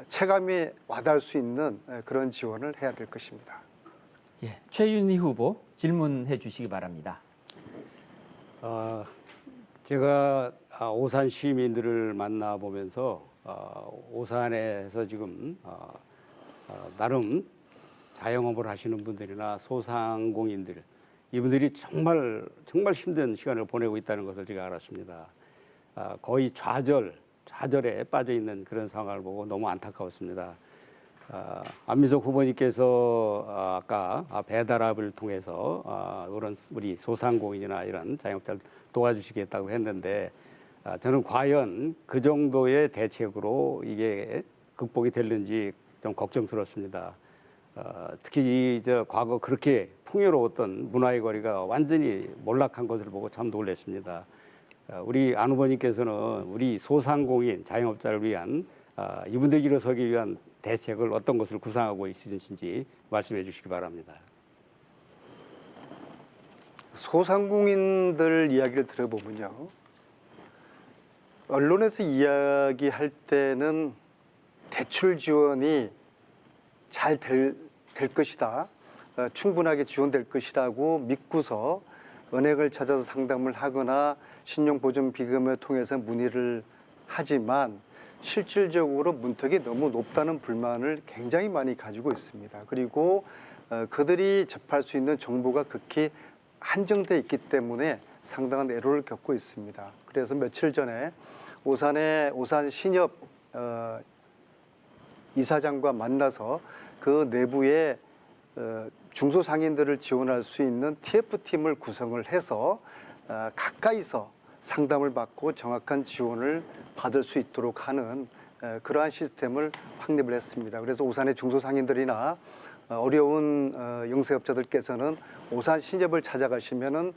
체감이 와닿을 수 있는 그런 지원을 해야 될 것입니다. 예, 최윤희 후보 질문해 주시기 바랍니다. 제가 오산 시민들을 만나보면서 오산에서 지금 나름 자영업을 하시는 분들이나 소상공인들, 이분들이 정말 힘든 시간을 보내고 있다는 것을 제가 알았습니다. 거의 좌절에 빠져 있는 그런 상황을 보고 너무 안타까웠습니다. 안민석 후보님께서 아까 배달앱을 통해서 그런 우리 소상공인이나 이런 자영업자를 도와주시겠다고 했는데, 저는 과연 그 정도의 대책으로 이게 극복이 될는지 좀 걱정스럽습니다. 특히 과거 그렇게 풍요로웠던 문화의 거리가 완전히 몰락한 것을 보고 참 놀랐습니다. 우리 안 후보님께서는 우리 소상공인 자영업자를 위한 이분들 일어서기 위한 대책을 어떤 것을 구상하고 있으신지 말씀해 주시기 바랍니다. 소상공인들 이야기를 들어보면요, 언론에서 이야기할 때는 대출 지원이 잘 될 것이다, 충분하게 지원될 것이라고 믿고서 은행을 찾아서 상담을 하거나 신용보증비금을 통해서 문의를 하지만 실질적으로 문턱이 너무 높다는 불만을 굉장히 많이 가지고 있습니다. 그리고 그들이 접할 수 있는 정보가 극히 한정되어 있기 때문에 상당한 애로를 겪고 있습니다. 그래서 며칠 전에 오산 신협 이사장과 만나서 그 내부에 중소상인들을 지원할 수 있는 TF팀을 구성을 해서 가까이서 상담을 받고 정확한 지원을 받을 수 있도록 하는 그러한 시스템을 확립을 했습니다. 그래서 오산의 중소상인들이나 어려운 영세업자들께서는 오산 신협을 찾아가시면은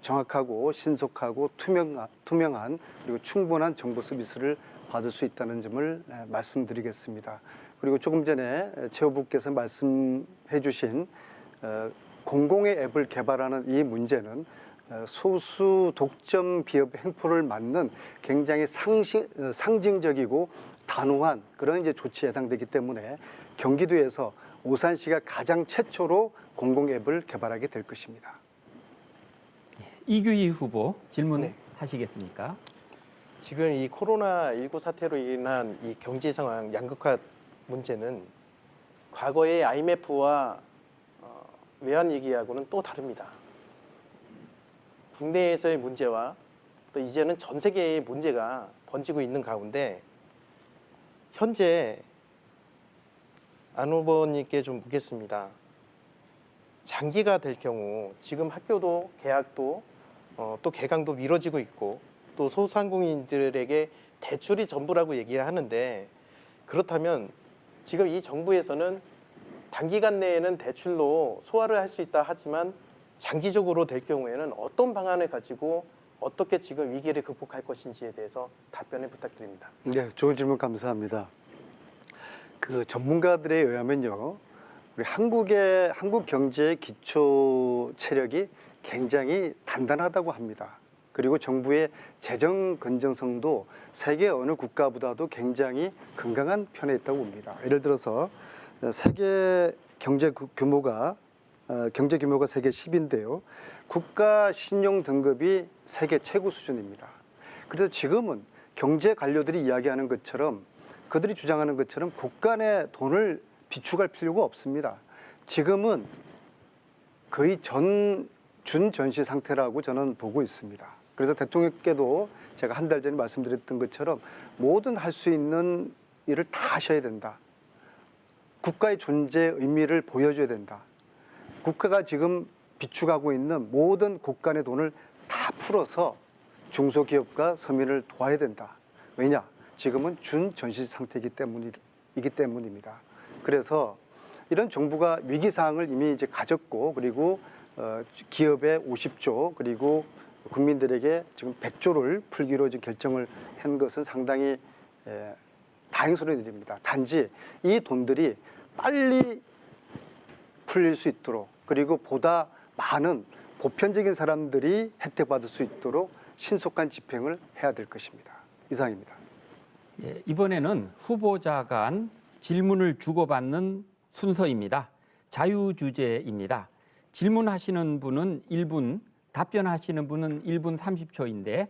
정확하고 신속하고 투명한 그리고 충분한 정보 서비스를 받을 수 있다는 점을 말씀드리겠습니다. 그리고 조금 전에 최 후보께서 말씀해 주신 공공의 앱을 개발하는 이 문제는 소수 독점 기업 횡포를 막는 굉장히 상징적이고 단호한 그런 이제 조치에 해당되기 때문에 경기도에서 오산시가 가장 최초로 공공 앱을 개발하게 될 것입니다. 이규희 후보 질문하시겠습니까? 지금 이 코로나19 사태로 인한 이 경제 상황 양극화 문제는 과거의 IMF와 외환 위기하고는 또 다릅니다. 국내에서의 문제와 또 이제는 전 세계의 문제가 번지고 있는 가운데 현재 안 후보님께 좀 묻겠습니다. 장기가 될 경우 지금 학교도 개학도 또 개강도 미뤄지고 있고 또 소상공인들에게 대출이 전부라고 얘기를 하는데 그렇다면 지금 이 정부에서는 단기간 내에는 대출로 소화를 할 수 있다 하지만 장기적으로 될 경우에는 어떤 방안을 가지고 어떻게 지금 위기를 극복할 것인지에 대해서 답변을 부탁드립니다. 네, 좋은 질문 감사합니다. 그 전문가들에 의하면요, 우리 한국 경제의 기초 체력이 굉장히 단단하다고 합니다. 그리고 정부의 재정 건전성도 세계 어느 국가보다도 굉장히 건강한 편에 있다고 봅니다. 예를 들어서 세계 경제 규모가 세계 10인데요. 국가 신용 등급이 세계 최고 수준입니다. 그래서 지금은 경제 관료들이 이야기하는 것처럼 그들이 주장하는 것처럼 국가 내 돈을 비축할 필요가 없습니다. 지금은 거의 준전시 상태라고 저는 보고 있습니다. 그래서 대통령께도 제가 한 달 전에 말씀드렸던 것처럼 모든 할 수 있는 일을 다 하셔야 된다. 국가의 존재 의미를 보여줘야 된다. 국가가 지금 비축하고 있는 모든 국가 내 돈을 다 풀어서 중소기업과 서민을 도와야 된다. 왜냐? 지금은 준전시 상태이기 때문입니다. 그래서 이런 정부가 위기 사항을 이미 이제 가졌고 그리고 기업에 50조 그리고 국민들에게 지금 100조를 풀기로 지금 결정을 한 것은 상당히 다행스러운 일입니다. 단지 이 돈들이 빨리 풀릴 수 있도록 그리고 보다 많은 보편적인 사람들이 혜택받을 수 있도록 신속한 집행을 해야 될 것입니다. 이상입니다. 예, 이번에는 후보자 간 질문을 주고받는 순서입니다. 자유주제입니다. 질문하시는 분은 1분, 답변하시는 분은 1분 30초인데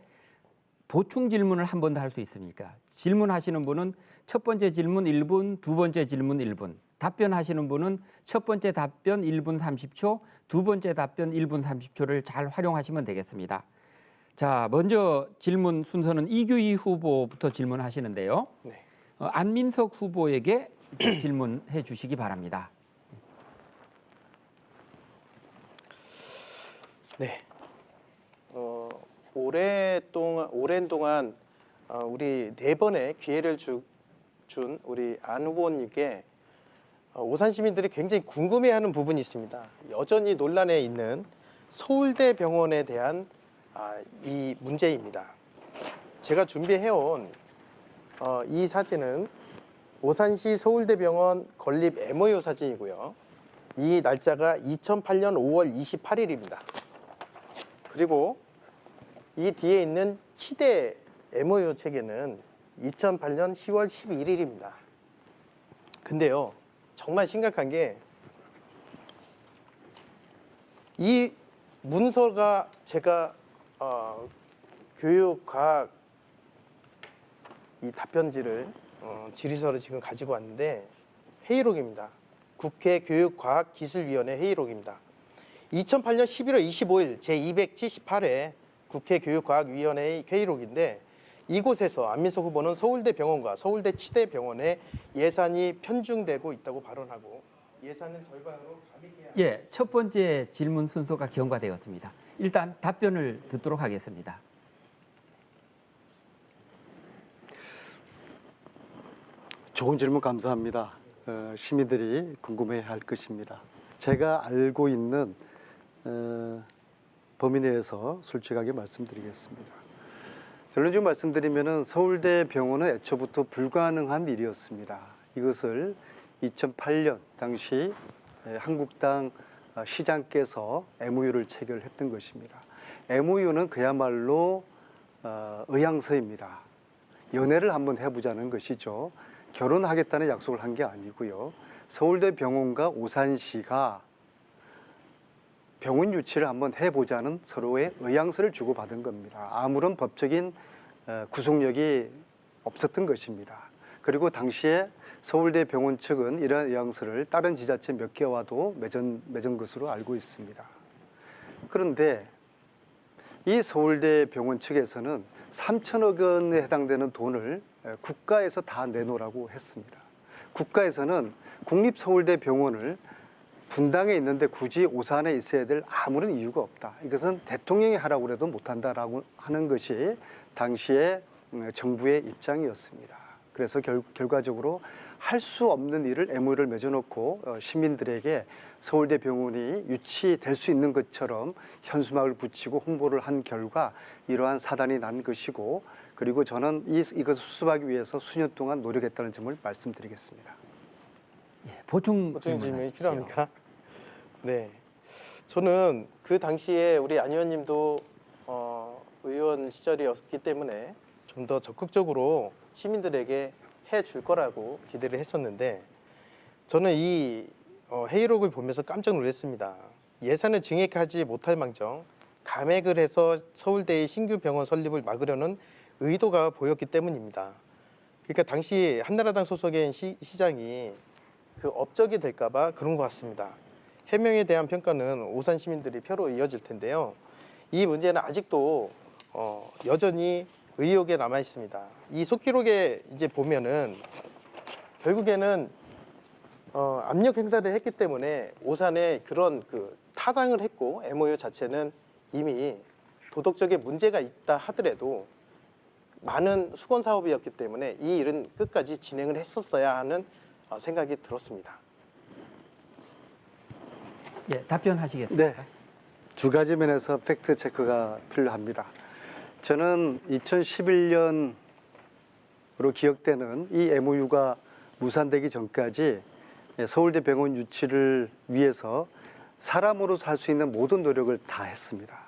보충 질문을 한 번 더 할 수 있습니까? 질문하시는 분은 첫 번째 질문 1분, 두 번째 질문 1분, 답변하시는 분은 첫 번째 답변 1분 30초, 두 번째 답변 1분 30초를 잘 활용하시면 되겠습니다. 자, 먼저 질문 순서는 이규희 후보부터 질문하시는데요. 네. 안민석 후보에게 질문해 주시기 바랍니다. 네. 오랜 동안 우리 네 번의 기회를 준 우리 안 후보님께 오산 시민들이 굉장히 궁금해하는 부분이 있습니다. 여전히 논란에 있는 서울대 병원에 대한 이 문제입니다. 제가 준비해온 이 사진은 오산시 서울대병원 건립 MOU 사진이고요. 이 날짜가 2008년 5월 28일입니다. 그리고 이 뒤에 있는 치대 MOU 책에는 2008년 10월 11일입니다. 근데요, 정말 심각한 게 이 문서가 제가 교육과학 이 답변지를 질의서를 지금 가지고 왔는데 회의록입니다. 국회 교육과학기술위원회 회의록입니다. 2008년 11월 25일 제278회 국회 교육과학위원회의 회의록인데 이곳에서 안민석 후보는 서울대병원과 서울대 치대병원에 예산이 편중되고 있다고 발언하고 예산은 절반으로 감액해야 예, 첫 번째 질문 순서가 경과되었습니다. 일단 답변을 듣도록 하겠습니다. 좋은 질문 감사합니다. 시민들이 궁금해할 것입니다. 제가 알고 있는 범위 내에서 솔직하게 말씀드리겠습니다. 결론적으로 말씀드리면은 서울대 병원은 애초부터 불가능한 일이었습니다. 이것을 2008년 당시 한국당 시장께서 MOU를 체결했던 것입니다. MOU는 그야말로 의향서입니다. 연애를 한번 해보자는 것이죠. 결혼하겠다는 약속을 한 게 아니고요. 서울대 병원과 오산시가 병원 유치를 한번 해보자는 서로의 의향서를 주고받은 겁니다. 아무런 법적인 구속력이 없었던 것입니다. 그리고 당시에 서울대 병원 측은 이러한 의향서를 다른 지자체 몇 개와도 맺은 것으로 알고 있습니다. 그런데 이 서울대 병원 측에서는 3천억 원에 해당되는 돈을 국가에서 다 내놓으라고 했습니다. 국가에서는 국립서울대병원을 분당에 있는데 굳이 오산에 있어야 될 아무런 이유가 없다. 이것은 대통령이 하라고 해도 못한다라고 하는 것이 당시에 정부의 입장이었습니다. 그래서 결과적으로 할 수 없는 일을 MOU를 맺어놓고 시민들에게 서울대병원이 유치될 수 있는 것처럼 현수막을 붙이고 홍보를 한 결과 이러한 사단이 난 것이고, 그리고 저는 이것을 수습하기 위해서 수년 동안 노력했다는 점을 말씀드리겠습니다. 예, 보충 질문이 질문하십시오. 필요합니까? 네, 저는 그 당시에 우리 안 의원님도 의원 시절이었기 때문에 좀 더 적극적으로 시민들에게 해줄 거라고 기대를 했었는데, 저는 이 회의록을 보면서 깜짝 놀랐습니다. 예산을 증액하지 못할 망정 감액을 해서 서울대의 신규 병원 설립을 막으려는 의도가 보였기 때문입니다. 그러니까 당시 한나라당 소속의 시장이 그 업적이 될까 봐 그런 것 같습니다. 해명에 대한 평가는 오산 시민들이 표로 이어질 텐데요. 이 문제는 아직도 여전히 의혹에 남아 있습니다. 이 속기록에 이제 보면은 결국에는 압력 행사를 했기 때문에 오산에 그런 그 타당을 했고, MOU 자체는 이미 도덕적인 문제가 있다 하더라도 많은 수건 사업이었기 때문에 이 일은 끝까지 진행을 했었어야 하는 생각이 들었습니다. 예, 답변하시겠습니까? 네, 두 가지 면에서 팩트 체크가 필요합니다. 저는 2011년으로 기억되는 이 MOU가 무산되기 전까지 서울대 병원 유치를 위해서 사람으로서 할 수 있는 모든 노력을 다 했습니다.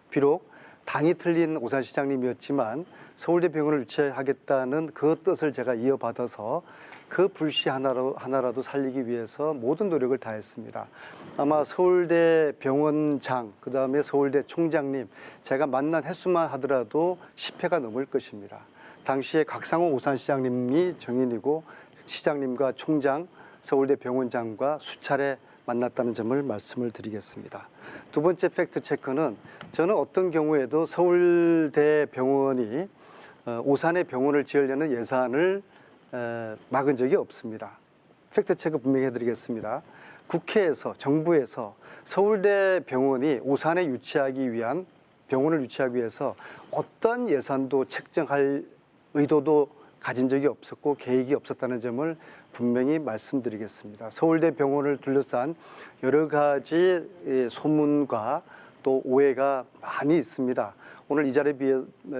비록 당이 틀린 오산시장님이었지만 서울대 병원을 유치하겠다는 그 뜻을 제가 이어받아서 그 불씨 하나라도 살리기 위해서 모든 노력을 다했습니다. 아마 서울대 병원장, 그 다음에 서울대 총장님, 제가 만난 횟수만 하더라도 10회가 넘을 것입니다. 당시에 각상호 오산시장님이 정인이고 시장님과 총장, 서울대 병원장과 수차례 만났다는 점을 말씀을 드리겠습니다. 두 번째 팩트 체크는 저는 어떤 경우에도 서울대 병원이 오산에 병원을 지으려는 예산을 막은 적이 없습니다. 팩트 체크 분명히 해드리겠습니다. 국회에서, 정부에서 서울대 병원이 오산에 유치하기 위한 병원을 유치하기 위해서 어떤 예산도 책정할 의도도 가진 적이 없었고 계획이 없었다는 점을 분명히 말씀드리겠습니다. 서울대 병원을 둘러싼 여러 가지 소문과 또 오해가 많이 있습니다. 오늘 이 자리에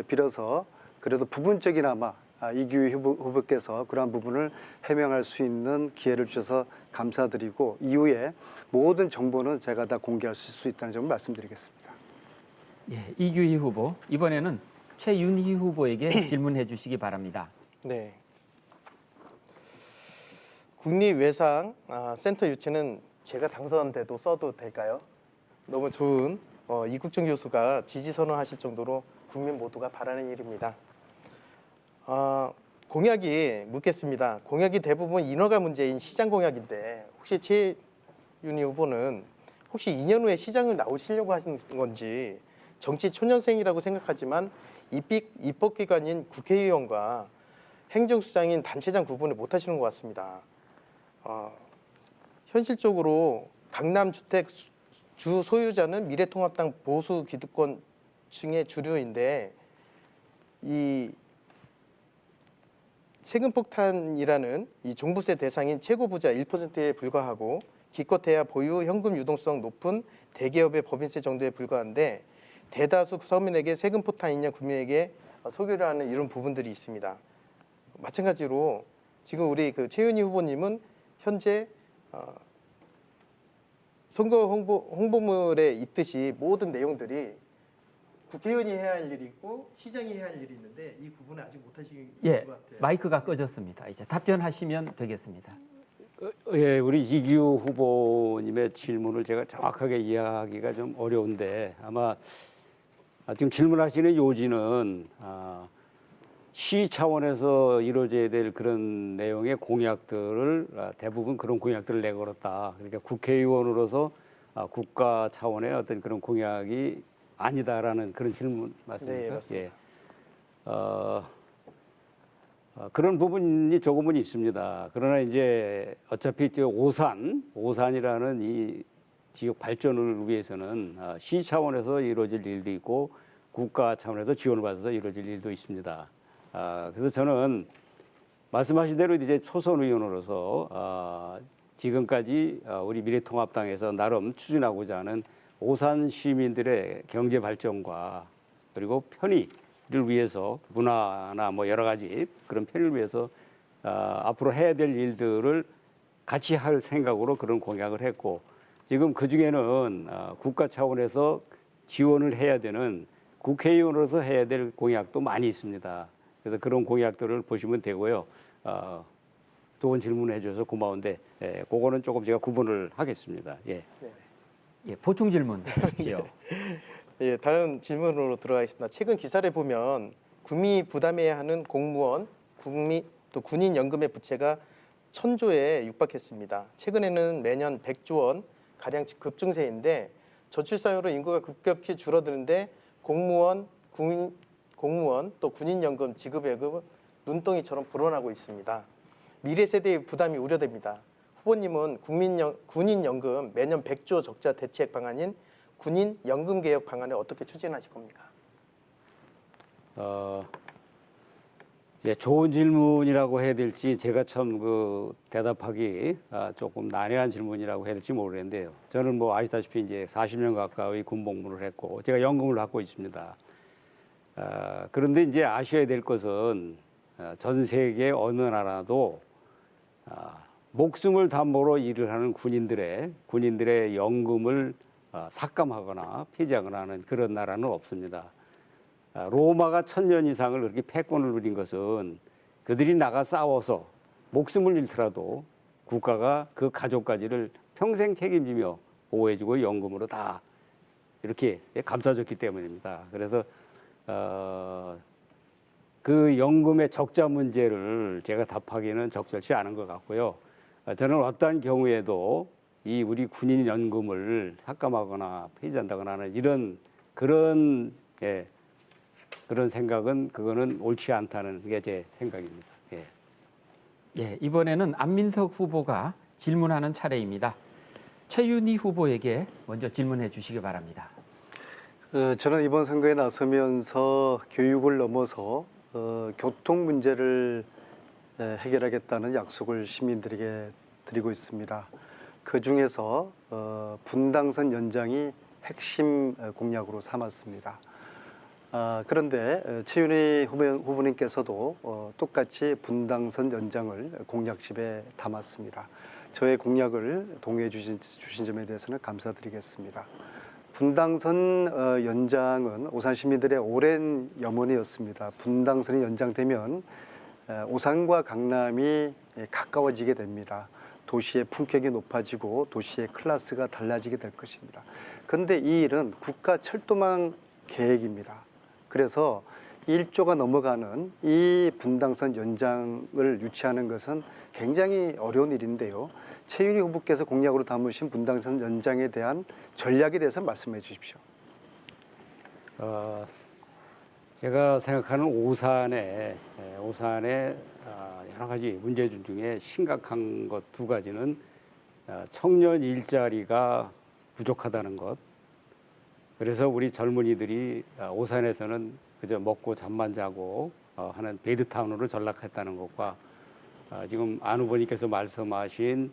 빌어서 그래도 부분적이나마 이규희 후보께서 그러한 부분을 해명할 수 있는 기회를 주셔서 감사드리고, 이후에 모든 정보는 제가 다 공개할 수 있다는 점을 말씀드리겠습니다. 예, 이규희 후보, 이번에는 최윤희 후보에게 질문해 주시기 바랍니다. 네. 국립외상 센터 유치는 제가 당선돼도 써도 될까요? 너무 좋은 이국정 교수가 지지 선언하실 정도로 국민 모두가 바라는 일입니다. 공약이 묻겠습니다. 공약이 대부분 인허가 문제인 시장 공약인데 혹시 최윤희 후보는 혹시 2년 후에 시장을 나오시려고 하시는 건지, 정치 초년생이라고 생각하지만 입법기관인 국회의원과 행정수장인 단체장 구분을 못하시는 것 같습니다. 현실적으로 강남 주택 주 소유자는 미래통합당 보수 기득권층의 주류인데, 이 세금 폭탄이라는 이 종부세 대상인 최고 부자 1%에 불과하고 기껏해야 보유 현금 유동성 높은 대기업의 법인세 정도에 불과한데, 대다수 서민에게 세금 포탄 있냐 국민에게 소개를 하는 이런 부분들이 있습니다. 마찬가지로 지금 우리 그 최윤희 후보님은 현재 선거 홍보물에 있듯이 모든 내용들이 국회의원이 해야 할 일이 있고 시장이 해야 할 일이 있는데 이 부분을 아직 못하신 예, 것 같아요. 마이크가 꺼졌습니다. 이제 답변하시면 되겠습니다. 예, 우리 이기우 후보님의 질문을 제가 정확하게 이해하기가 좀 어려운데 아마 지금 질문하시는 요지는 시 차원에서 이루어져야 될 그런 내용의 공약들을 대부분 그런 공약들을 내걸었다. 그러니까 국회의원으로서 국가 차원의 어떤 그런 공약이 아니다라는 그런 질문 맞습니까? 네, 맞습니다. 예. 그런 부분이 조금은 있습니다. 그러나 이제 어차피 오산이라는 이 지역 발전을 위해서는 시 차원에서 이루어질 일도 있고 국가 차원에서 지원을 받아서 이루어질 일도 있습니다. 그래서 저는 말씀하신 대로 이제 초선 의원으로서 지금까지 우리 미래통합당에서 나름 추진하고자 하는 오산 시민들의 경제 발전과 그리고 편의를 위해서 문화나 뭐 여러 가지 그런 편의를 위해서 앞으로 해야 될 일들을 같이 할 생각으로 그런 공약을 했고 지금 그 중에는 국가 차원에서 지원을 해야 되는 국회의원으로서 해야 될 공약도 많이 있습니다. 그래서 그런 공약들을 보시면 되고요. 좋은 질문을 해주셔서 고마운데 그거는 조금 제가 구분을 하겠습니다. 예. 예, 보충 질문 주십시오. 예, 다음 질문으로 들어가겠습니다. 최근 기사를 보면 국민이 부담해야 하는 공무원, 또 군인 연금의 부채가 1,000조에 육박했습니다. 최근에는 매년 100조 원 가량 급증세인데 저출산으로 인구가 급격히 줄어드는데 공무원 또 군인 연금 지급액은 눈덩이처럼 불어나고 있습니다. 미래 세대의 부담이 우려됩니다. 후보님은 군인 연금 매년 100조 적자 대책 방안인 군인 연금 개혁 방안을 어떻게 추진하실 겁니까? 예, 좋은 질문이라고 해야 될지 제가 참 그 대답하기 조금 난해한 질문이라고 해야 될지 모르겠는데요. 저는 뭐 아시다시피 이제 40년 가까이 군복무를 했고 제가 연금을 받고 있습니다. 그런데 이제 아셔야 될 것은 전 세계 어느 나라도 목숨을 담보로 일을 하는 군인들의 연금을 삭감하거나 폐지하거나 하는 그런 나라는 없습니다. 로마가 1000년 이상을 그렇게 패권을 누린 것은 그들이 나가 싸워서 목숨을 잃더라도 국가가 그 가족까지를 평생 책임지며 보호해주고 연금으로 다 이렇게 감싸줬기 때문입니다. 그래서 그 연금의 적자 문제를 제가 답하기는 적절치 않은 것 같고요. 저는 어떠한 경우에도 이 우리 군인 연금을 삭감하거나 폐지한다거나 하는 그런 생각은 그거는 옳지 않다는 게 제 생각입니다. 예. 예, 이번에는 안민석 후보가 질문하는 차례입니다. 최윤희 후보에게 먼저 질문해 주시기 바랍니다. 저는 이번 선거에 나서면서 교육을 넘어서 교통 문제를 해결하겠다는 약속을 시민들에게 드리고 있습니다. 그 중에서 분당선 연장이 핵심 공약으로 삼았습니다. 그런데 최윤희 후보님께서도 똑같이 분당선 연장을 공약집에 담았습니다. 저의 공약을 동의해 주신 점에 대해서는 감사드리겠습니다. 분당선 연장은 오산 시민들의 오랜 염원이었습니다. 분당선이 연장되면 오산과 강남이 가까워지게 됩니다. 도시의 품격이 높아지고 도시의 클래스가 달라지게 될 것입니다. 그런데 이 일은 국가 철도망 계획입니다. 그래서 1조가 넘어가는 이 분당선 연장을 유치하는 것은 굉장히 어려운 일인데요. 최윤희 후보께서 공약으로 담으신 분당선 연장에 대한 전략에 대해서 말씀해 주십시오. 제가 생각하는 오산의 여러 가지 문제들 중에 심각한 것 두 가지는 청년 일자리가 부족하다는 것. 그래서 우리 젊은이들이 오산에서는 그저 먹고 잠만 자고 하는 베드타운으로 전락했다는 것과 지금 안 후보님께서 말씀하신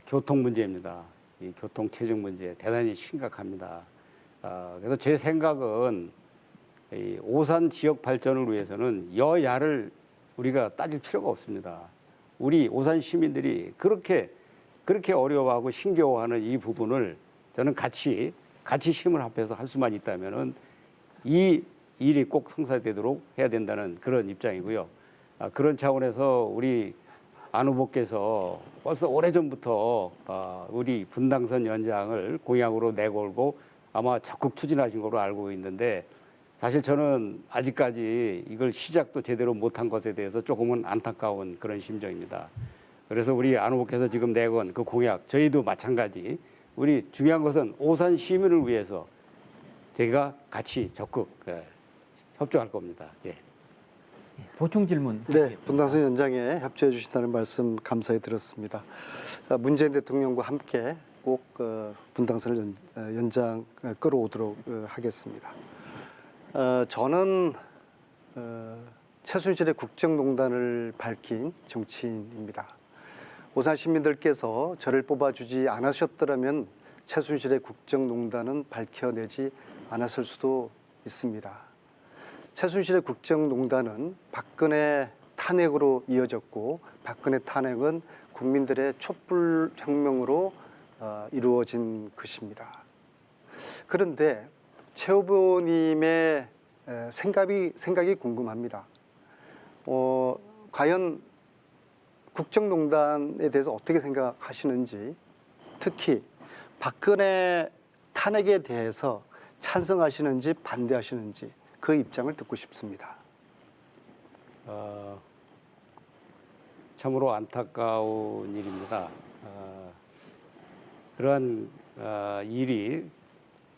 교통 문제입니다. 이 교통 체증 문제 대단히 심각합니다. 그래서 제 생각은 이 오산 지역 발전을 위해서는 여야를 우리가 따질 필요가 없습니다. 우리 오산 시민들이 그렇게 어려워하고 힘겨워하는 이 부분을 저는 같이 힘을 합해서 할 수만 있다면은 이 일이 꼭 성사되도록 해야 된다는 그런 입장이고요. 그런 차원에서 우리 안 후보께서 벌써 오래전부터 우리 분당선 연장을 공약으로 내걸고 아마 적극 추진하신 걸로 알고 있는데, 사실 저는 아직까지 이걸 시작도 제대로 못한 것에 대해서 조금은 안타까운 그런 심정입니다. 그래서 우리 안 후보께서 지금 내건 그 공약, 저희도 마찬가지, 우리 중요한 것은 오산 시민을 위해서 제가 같이 적극 협조할 겁니다. 예. 보충 질문. 네, 분당선 연장에 협조해 주신다는 말씀 감사히 들었습니다. 문재인 대통령과 함께 꼭 분당선을 연장 끌어오도록 하겠습니다. 저는 최순실의 국정농단을 밝힌 정치인입니다. 오산 시민들께서 저를 뽑아주지 않으셨더라면 최순실의 국정농단은 밝혀내지 않았을 수도 있습니다. 최순실의 국정농단은 박근혜 탄핵으로 이어졌고, 박근혜 탄핵은 국민들의 촛불혁명으로 이루어진 것입니다. 그런데 최 후보님의 생각이 궁금합니다. 과연 국정농단에 대해서 어떻게 생각하시는지, 특히 박근혜 탄핵에 대해서 찬성하시는지 반대하시는지 그 입장을 듣고 싶습니다. 참으로 안타까운 일입니다. 그러한 일이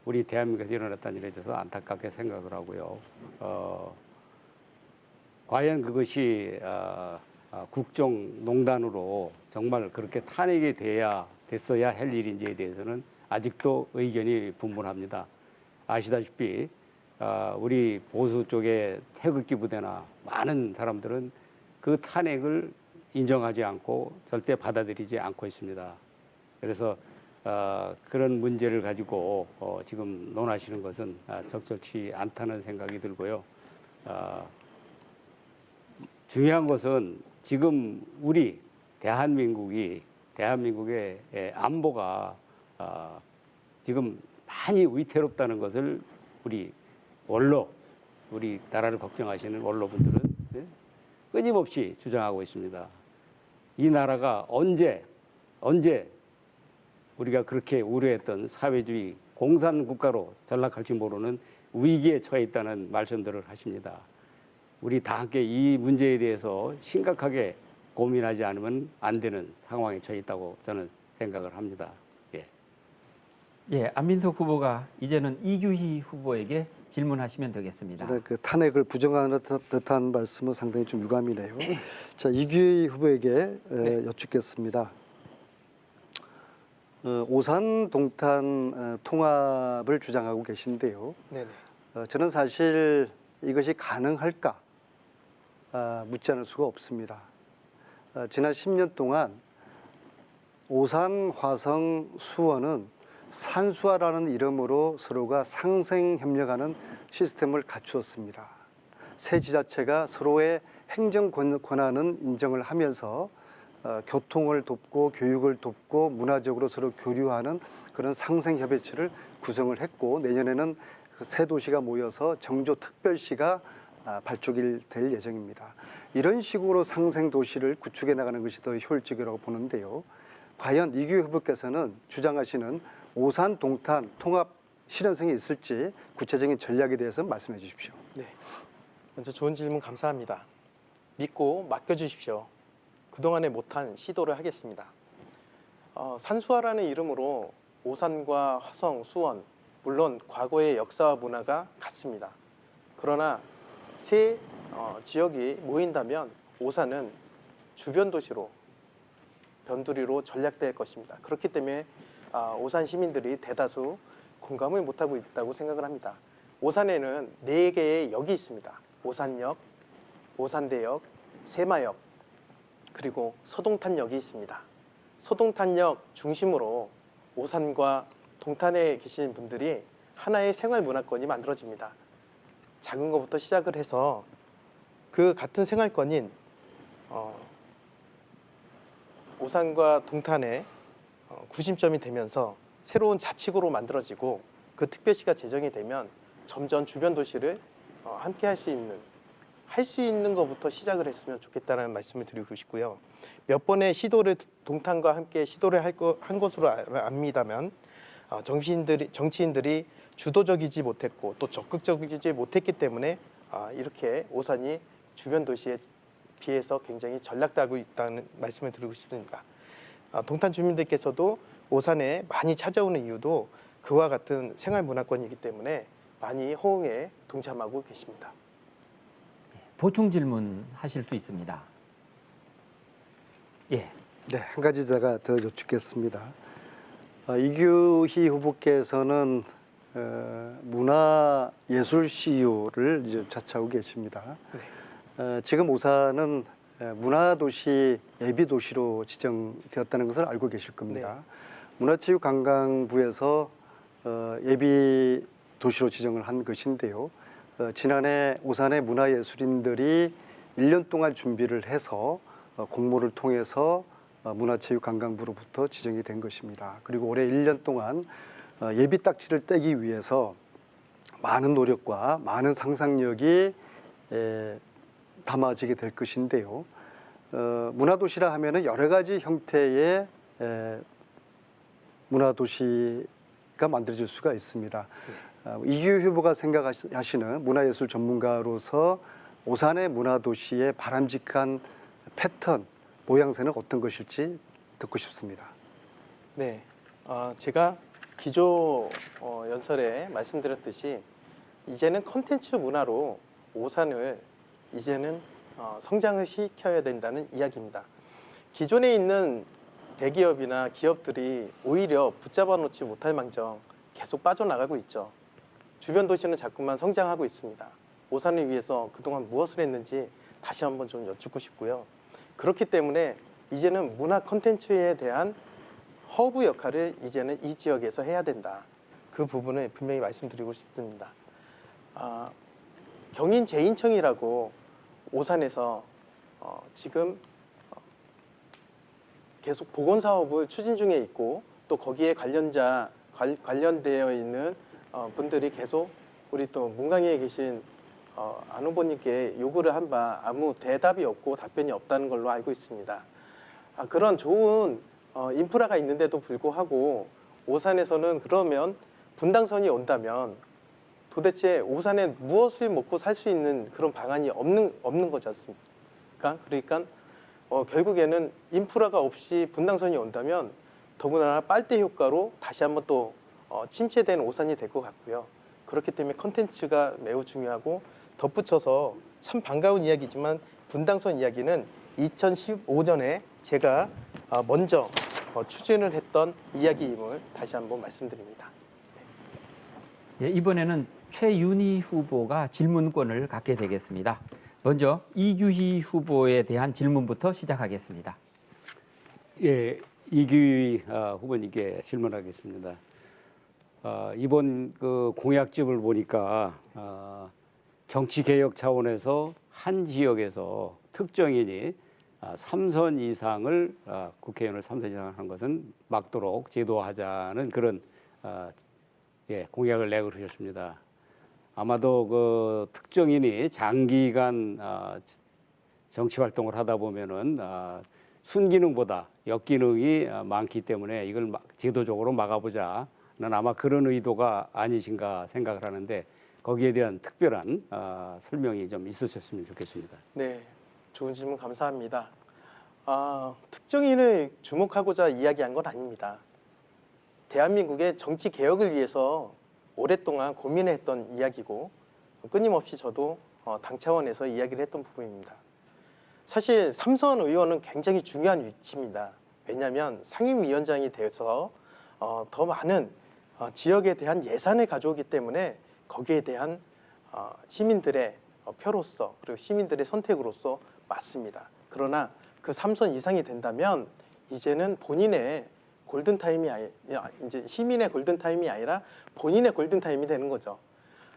우리 대한민국에서 일어났다는 일에 대해서 안타깝게 생각을 하고요. 과연 그것이 국정농단으로 정말 그렇게 탄핵이 됐어야 할 일인지에 대해서는 아직도 의견이 분분합니다. 아시다시피 우리 보수 쪽의 태극기 부대나 많은 사람들은 그 탄핵을 인정하지 않고 절대 받아들이지 않고 있습니다. 그래서 그런 문제를 가지고 지금 논하시는 것은 적절치 않다는 생각이 들고요. 중요한 것은 지금 우리 대한민국의 안보가 지금 많이 위태롭다는 것을 우리 나라를 걱정하시는 원로분들은 끊임없이 주장하고 있습니다. 이 나라가 언제 우리가 그렇게 우려했던 사회주의 공산국가로 전락할지 모르는 위기에 처해 있다는 말씀들을 하십니다. 우리 다 함께 이 문제에 대해서 심각하게 고민하지 않으면 안 되는 상황에 처해 있다고 저는 생각을 합니다. 예, 안민석 후보가 이제는 이규희 후보에게 질문하시면 되겠습니다. 네, 그 탄핵을 부정하는 듯한 말씀은 상당히 좀 유감이네요. 자, 이규희 후보에게 여쭙겠습니다. 오산 동탄 통합을 주장하고 계신데요. 네네. 저는 사실 이것이 가능할까 묻지 않을 수가 없습니다. 지난 10년 동안 오산, 화성, 수원은 산수화라는 이름으로 서로가 상생협력하는 시스템을 갖추었습니다. 세 지자체가 서로의 행정 권한은 인정을 하면서 교통을 돕고 교육을 돕고 문화적으로 서로 교류하는 그런 상생협의체를 구성을 했고, 내년에는 그 세 도시가 모여서 정조특별시가 발족이 될 예정입니다. 이런 식으로 상생도시를 구축해 나가는 것이 더 효율적이라고 보는데요. 과연 이규희 후보께서는 주장하시는 오산 동탄 통합 실현성이 있을지 구체적인 전략에 대해서 말씀해 주십시오. 네. 먼저 좋은 질문 감사합니다. 믿고 맡겨주십시오. 그동안에 못한 시도를 하겠습니다. 산수화라는 이름으로 오산과 화성, 수원, 물론 과거의 역사와 문화가 같습니다. 그러나 세 지역이 모인다면 오산은 주변 도시로 변두리로 전락될 것입니다. 그렇기 때문에 오산 시민들이 대다수 공감을 못하고 있다고 생각을 합니다. 오산에는 4개의 역이 있습니다. 오산역, 오산대역, 세마역, 그리고 서동탄역이 있습니다. 서동탄역 중심으로 오산과 동탄에 계신 분들이 하나의 생활 문화권이 만들어집니다. 작은 것부터 시작을 해서 그 같은 생활권인 오산과 동탄의 구심점이 되면서 새로운 자치구로 만들어지고 그 특별시가 제정이 되면 점점 주변 도시를 함께 할 수 있는 것부터 시작을 했으면 좋겠다는 말씀을 드리고 싶고요. 몇 번의 시도를 동탄과 함께 시도를 한 것으로 압니다만 정치인들이 주도적이지 못했고 또 적극적이지 못했기 때문에 이렇게 오산이 주변 도시에 비해서 굉장히 전락되고 있다는 말씀을 드리고 싶습니다. 동탄 주민들께서도 오산에 많이 찾아오는 이유도 그와 같은 생활 문화권이기 때문에 많이 호응에 동참하고 계십니다. 보충 질문 하실 수 있습니다. 예. 네, 한 가지 제가 더 여쭙겠습니다. 이규희 후보께서는 문화예술 CEO를 이제 차차하고 계십니다. 네. 지금 오산은 문화도시 예비도시로 지정되었다는 것을 알고 계실 겁니다. 네. 문화체육관광부에서 예비도시로 지정을 한 것인데요. 지난해 오산의 문화예술인들이 1년 동안 준비를 해서 공모를 통해서 문화체육관광부로부터 지정이 된 것입니다. 그리고 올해 1년 동안 예비 딱지를 떼기 위해서 많은 노력과 많은 상상력이 담아지게 될 것인데요. 문화도시라 하면은 여러 가지 형태의 문화도시가 만들어질 수가 있습니다. 이규 후보가 생각하시는 문화예술 전문가로서 오산의 문화도시의 바람직한 패턴, 모양새는 어떤 것일지 듣고 싶습니다. 네, 제가 기조 연설에 말씀드렸듯이 이제는 컨텐츠 문화로 오산을 이제는 성장을 시켜야 된다는 이야기입니다. 기존에 있는 대기업이나 기업들이 오히려 붙잡아 놓지 못할 망정 계속 빠져나가고 있죠. 주변 도시는 자꾸만 성장하고 있습니다. 오산을 위해서 그동안 무엇을 했는지 다시 한번 좀 여쭙고 싶고요. 그렇기 때문에 이제는 문화 콘텐츠에 대한 허브 역할을 이제는 이 지역에서 해야 된다. 그 부분을 분명히 말씀드리고 싶습니다. 경인 제인청이라고 오산에서 지금 계속 보건 사업을 추진 중에 있고 또 거기에 관련되어 있는 분들이 계속 우리 또 문광위에 계신 안 후보님께 요구를 한 바 아무 대답이 없고 답변이 없다는 걸로 알고 있습니다. 그런 좋은 인프라가 있는데도 불구하고 오산에서는 그러면 분당선이 온다면 도대체 오산에 무엇을 먹고 살 수 있는 그런 방안이 없는 거지 않습니까? 그러니까 결국에는 인프라가 없이 분당선이 온다면 더구나 빨대 효과로 다시 한번 또 침체된 오산이 될 것 같고요. 그렇기 때문에 컨텐츠가 매우 중요하고 덧붙여서 참 반가운 이야기지만 분당선 이야기는 2015년에 제가 먼저 추진을 했던 이야기임을 다시 한번 말씀드립니다. 예, 이번에는 최윤희 후보가 질문권을 갖게 되겠습니다. 먼저 이규희 후보에 대한 질문부터 시작하겠습니다. 예, 이규희 후보님께 질문하겠습니다. 이번 그 공약집을 보니까 정치 개혁 차원에서 한 지역에서 특정인이 3선 이상을 국회의원을 3선 이상 한 것은 막도록 제도화하자는 그런 공약을 내고 그러셨습니다. 아마도 그 특정인이 장기간 정치 활동을 하다 보면은 순기능보다 역기능이 많기 때문에 이걸 제도적으로 막아보자는 아마 그런 의도가 아니신가 생각을 하는데 거기에 대한 특별한 설명이 좀 있으셨으면 좋겠습니다. 네, 좋은 질문 감사합니다. 특정인을 주목하고자 이야기한 건 아닙니다. 대한민국의 정치 개혁을 위해서 오랫동안 고민을 했던 이야기고 끊임없이 저도 당 차원에서 이야기를 했던 부분입니다. 사실 3선 의원은 굉장히 중요한 위치입니다. 왜냐하면 상임위원장이 돼서 더 많은 지역에 대한 예산을 가져오기 때문에 거기에 대한 시민들의 표로서 그리고 시민들의 선택으로서 맞습니다. 그러나 그 3선 이상이 된다면 이제는 본인의 골든타임이 이제 시민의 골든타임이 아니라 본인의 골든타임이 되는 거죠.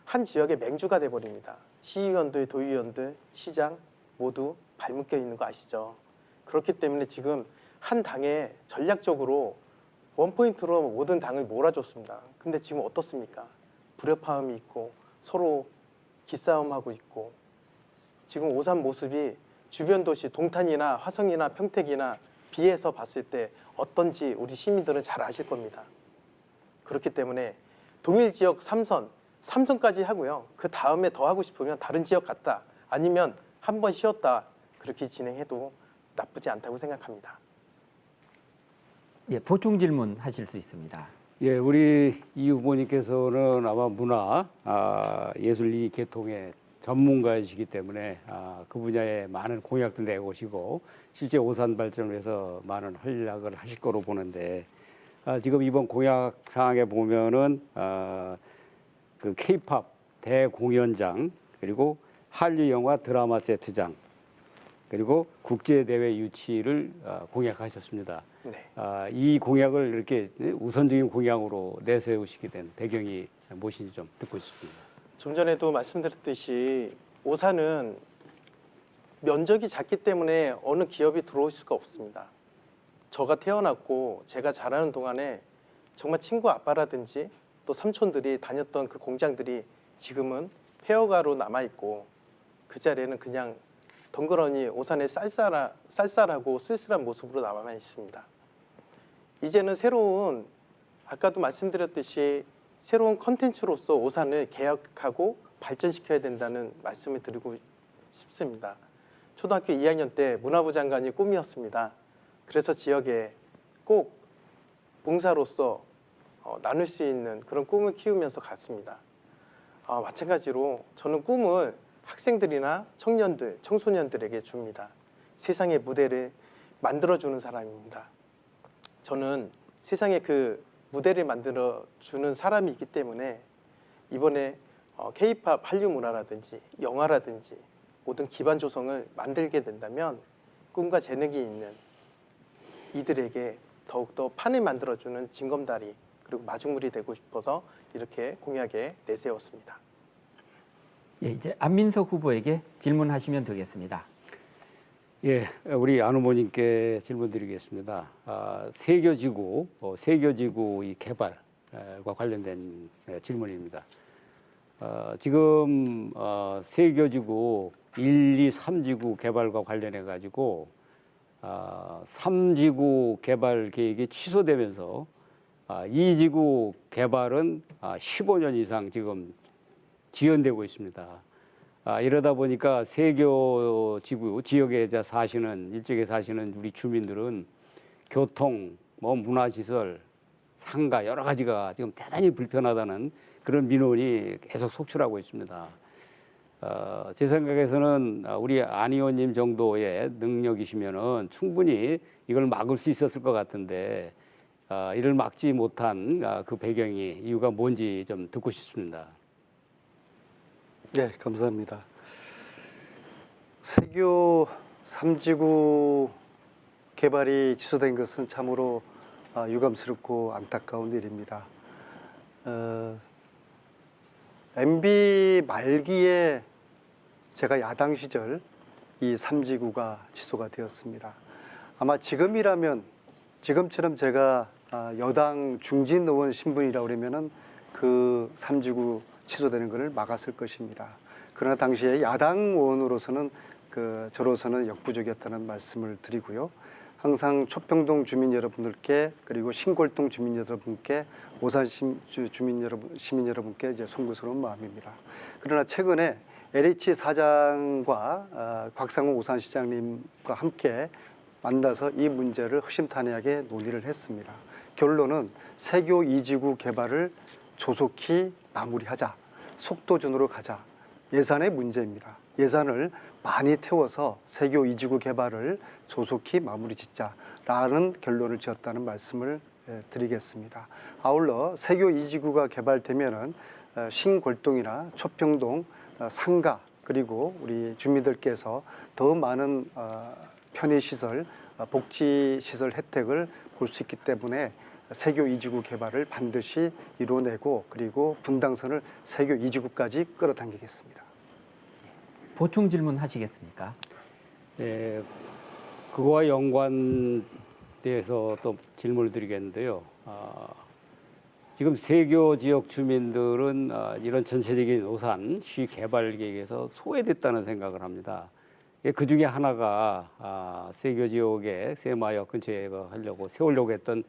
한 지역의 맹주가 돼버립니다. 시의원들, 도의원들, 시장 모두 발묶여 있는 거 아시죠? 그렇기 때문에 지금 한 당에 전략적으로 원포인트로 모든 당을 몰아줬습니다. 근데 지금 어떻습니까? 불협화음이 있고 서로 기싸움하고 있고 지금 오산 모습이 주변 도시 동탄이나 화성이나 평택이나 비해서 봤을 때 어떤지 우리 시민들은 잘 아실 겁니다. 그렇기 때문에 동일 지역 3선까지 하고요. 그 다음에 더 하고 싶으면 다른 지역 갔다 아니면 한 번 쉬었다 그렇게 진행해도 나쁘지 않다고 생각합니다. 예, 보충 질문 하실 수 있습니다. 예, 우리 이 후보님께서는 아마 문화, 예술리 계통의 전문가이시기 때문에 그 분야에 많은 공약도 내오시고 실제 오산 발전을 위해서 많은 활약을 하실 거로 보는데 지금 이번 공약 사항에 보면은 그 K-팝 대공연장 그리고 한류 영화 드라마 세트장 그리고 국제 대회 유치를 공약하셨습니다. 네. 이 공약을 이렇게 우선적인 공약으로 내세우시게 된 배경이 무엇인지 좀 듣고 싶습니다. 좀 전에도 말씀드렸듯이 오산은 면적이 작기 때문에 어느 기업이 들어올 수가 없습니다. 저가 태어났고 제가 자라는 동안에 정말 친구 아빠라든지 또 삼촌들이 다녔던 그 공장들이 지금은 폐허가로 남아있고 그 자리에는 그냥 덩그러니 오산의 쌀쌀하고 쓸쓸한 모습으로 남아 있습니다. 이제는 새로운 아까도 말씀드렸듯이 새로운 컨텐츠로서 오산을 개혁하고 발전시켜야 된다는 말씀을 드리고 싶습니다. 초등학교 2학년 때 문화부 장관이 꿈이었습니다. 그래서 지역에 꼭 봉사로서 나눌 수 있는 그런 꿈을 키우면서 갔습니다. 마찬가지로 저는 꿈을 학생들이나 청년들, 청소년들에게 줍니다. 세상의 무대를 만들어주는 사람입니다. 저는 세상에 그 무대를 만들어주는 사람이 있기 때문에 이번에 K-팝 한류 문화라든지 영화라든지 모든 기반 조성을 만들게 된다면 꿈과 재능이 있는 이들에게 더욱더 판을 만들어주는 징검다리 그리고 마중물이 되고 싶어서 이렇게 공약에 내세웠습니다. 예, 이제 안민석 후보에게 질문하시면 되겠습니다. 예, 우리 안 후보님께 질문드리겠습니다. 세교지구, 세교지구 이 개발과 관련된 질문입니다. 지금 세교지구 1, 2, 3지구 개발과 관련해 가지고 3지구 개발 계획이 취소되면서 2지구 개발은 15년 이상 지금 지연되고 있습니다. 이러다 보니까 세교 지구 지역에 사시는 일적에 사시는 우리 주민들은 교통, 문화시설, 상가 여러 가지가 지금 대단히 불편하다는 그런 민원이 계속 속출하고 있습니다. 제 생각에서는 우리 안 의원님 정도의 능력이시면은 충분히 이걸 막을 수 있었을 것 같은데 이를 막지 못한 그 배경이 이유가 뭔지 좀 듣고 싶습니다. 네, 감사합니다. 세교 3지구 개발이 취소된 것은 참으로 유감스럽고 안타까운 일입니다. MB 말기에 제가 야당 시절 이 3지구가 취소가 되었습니다. 아마 지금이라면 지금처럼 제가 여당 중진 의원 신분이라고 그러면은 그 3지구 취소되는 것을 막았을 것입니다. 그러나 당시에 야당 의원으로서는 저로서는 역부족이었다는 말씀을 드리고요. 항상 초평동 주민 여러분들께 그리고 신골동 주민 여러분께 오산 시민 여러분께 이제 송구스러운 마음입니다. 그러나 최근에 LH 사장과 곽상우 오산시장님과 함께 만나서 이 문제를 허심탄회하게 논의를 했습니다. 결론은 세교 2지구 개발을 조속히 마무리하자. 속도전으로 가자. 예산의 문제입니다. 예산을 많이 태워서 세교 2지구 개발을 조속히 마무리 짓자라는 결론을 지었다는 말씀을 드리겠습니다. 아울러 세교 2지구가 개발되면은 신골동이나 초평동 상가 그리고 우리 주민들께서 더 많은 편의시설, 복지시설 혜택을 볼 수 있기 때문에 세교 이지구 개발을 반드시 이뤄내고 그리고 분당선을 세교 이지구까지 끌어당기겠습니다. 보충 질문 하시겠습니까? 예, 그거와 연관돼서 또 질문을 드리겠는데요. 지금 세교 지역 주민들은 이런 전체적인 오산 시 개발 계획에서 소외됐다는 생각을 합니다. 예, 그 중에 하나가 세교 지역의 새마을역 근처에 하려고 세우려고 했던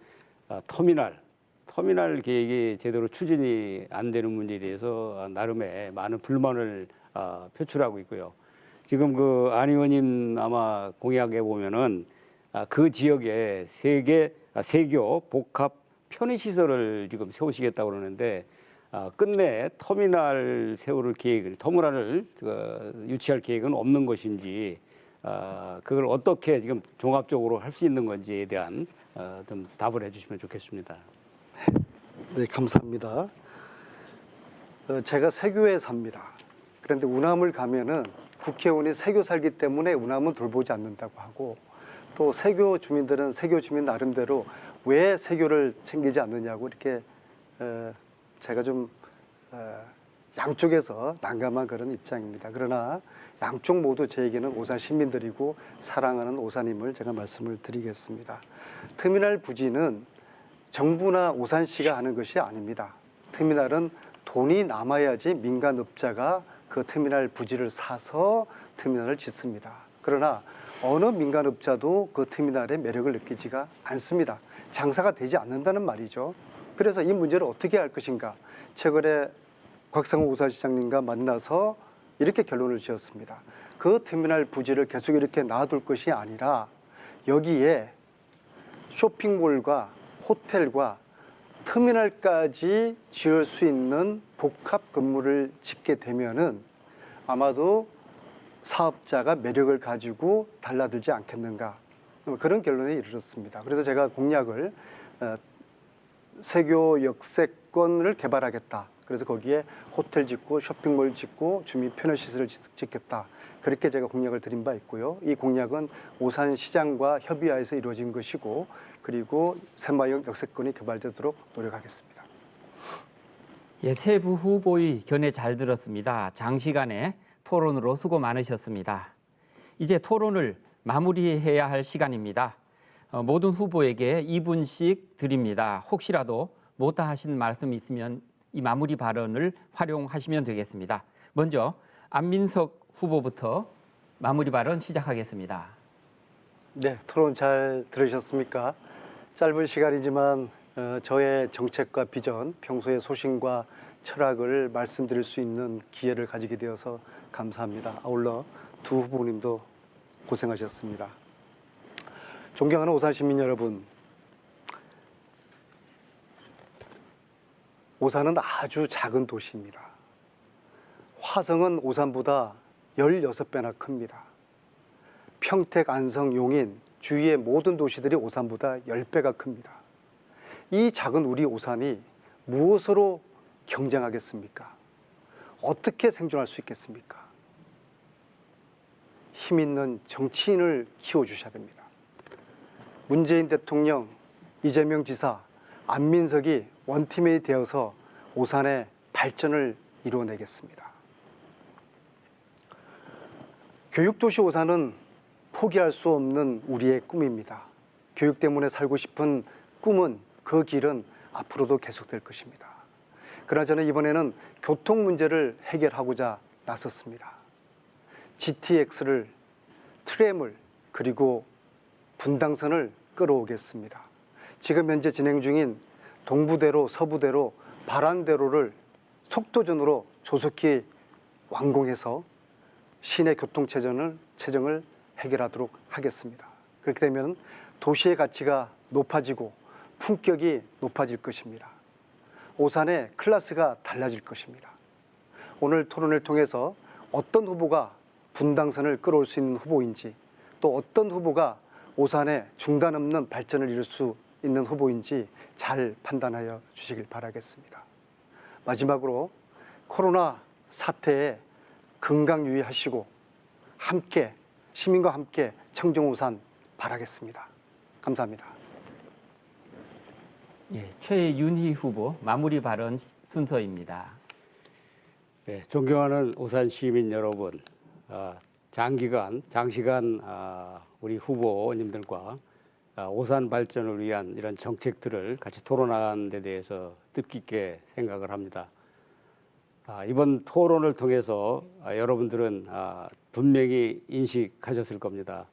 터미널 계획이 제대로 추진이 안 되는 문제에 대해서 나름의 많은 불만을 표출하고 있고요. 지금 그 안 의원님 아마 공약에 보면은 그 지역에 세교 복합 편의시설을 지금 세우시겠다고 그러는데 끝내 터미널을 유치할 계획은 없는 것인지 그걸 어떻게 지금 종합적으로 할 수 있는 건지에 대한 좀 답을 해주시면 좋겠습니다. 네, 감사합니다. 제가 세교에 삽니다. 그런데 운암을 가면은 국회의원이 세교 살기 때문에 운암은 돌보지 않는다고 하고 또 세교 주민들은 세교 주민 나름대로 왜 세교를 챙기지 않느냐고 이렇게 제가 좀 양쪽에서 난감한 그런 입장입니다. 그러나 양쪽 모두 저에게는 오산 시민들이고 사랑하는 오산임을 제가 말씀을 드리겠습니다. 터미널 부지는 정부나 오산시가 하는 것이 아닙니다. 터미널은 돈이 남아야지 민간업자가 그 터미널 부지를 사서 터미널을 짓습니다. 그러나 어느 민간업자도 그 터미널의 매력을 느끼지가 않습니다. 장사가 되지 않는다는 말이죠. 그래서 이 문제를 어떻게 할 것인가. 최근에 곽상우 오산시장님과 만나서 이렇게 결론을 지었습니다. 그 터미널 부지를 계속 이렇게 놔둘 것이 아니라 여기에 쇼핑몰과 호텔과 터미널까지 지을 수 있는 복합 건물을 짓게 되면은 아마도 사업자가 매력을 가지고 달라들지 않겠는가 그런 결론에 이르렀습니다. 그래서 제가 공약을 세교 역세권을 개발하겠다. 그래서 거기에 호텔 짓고 쇼핑몰 짓고 주민 편의시설을 짓겠다. 그렇게 제가 공약을 드린 바 있고요. 이 공약은 오산시장과 협의하에서 이루어진 것이고 그리고 새마을역 역세권이 개발되도록 노력하겠습니다. 예, 세부 후보의 견해 잘 들었습니다. 장시간의 토론으로 수고 많으셨습니다. 이제 토론을 마무리해야 할 시간입니다. 모든 후보에게 2분씩 드립니다. 혹시라도 못다 하신 말씀이 있으면 이 마무리 발언을 활용하시면 되겠습니다. 먼저 안민석 후보부터 마무리 발언 시작하겠습니다. 네, 토론 잘 들으셨습니까? 짧은 시간이지만 저의 정책과 비전, 평소의 소신과 철학을 말씀드릴 수 있는 기회를 가지게 되어서 감사합니다. 아울러 두 후보님도 고생하셨습니다. 존경하는 오산 시민 여러분, 오산은 아주 작은 도시입니다. 화성은 오산보다 16배나 큽니다. 평택, 안성, 용인, 주위의 모든 도시들이 오산보다 10배가 큽니다. 이 작은 우리 오산이 무엇으로 경쟁하겠습니까? 어떻게 생존할 수 있겠습니까? 힘 있는 정치인을 키워주셔야 됩니다. 문재인 대통령, 이재명 지사, 안민석이 원팀이 되어서 오산의 발전을 이루어내겠습니다. 교육도시 오산은 포기할 수 없는 우리의 꿈입니다. 교육 때문에 살고 싶은 꿈은 그 길은 앞으로도 계속될 것입니다. 그러나 저는 이번에는 교통 문제를 해결하고자 나섰습니다. GTX를, 트램을 그리고 분당선을 끌어오겠습니다. 지금 현재 진행 중인 동부대로, 서부대로, 발안대로를 속도전으로 조속히 완공해서 시내 교통체증을 해결하도록 하겠습니다. 그렇게 되면 도시의 가치가 높아지고 품격이 높아질 것입니다. 오산의 클래스가 달라질 것입니다. 오늘 토론을 통해서 어떤 후보가 분당선을 끌어올 수 있는 후보인지 또 어떤 후보가 오산의 중단 없는 발전을 이룰 수 있는 후보인지 잘 판단하여 주시길 바라겠습니다. 마지막으로 코로나 사태에 건강 유의하시고 함께 시민과 함께 청정오산 바라겠습니다. 감사합니다. 예, 최윤희 후보 마무리 발언 순서입니다. 네, 존경하는 오산 시민 여러분, 장시간 우리 후보님들과 오산 발전을 위한 이런 정책들을 같이 토론하는 데 대해서 뜻깊게 생각을 합니다. 이번 토론을 통해서 여러분들은 분명히 인식하셨을 겁니다.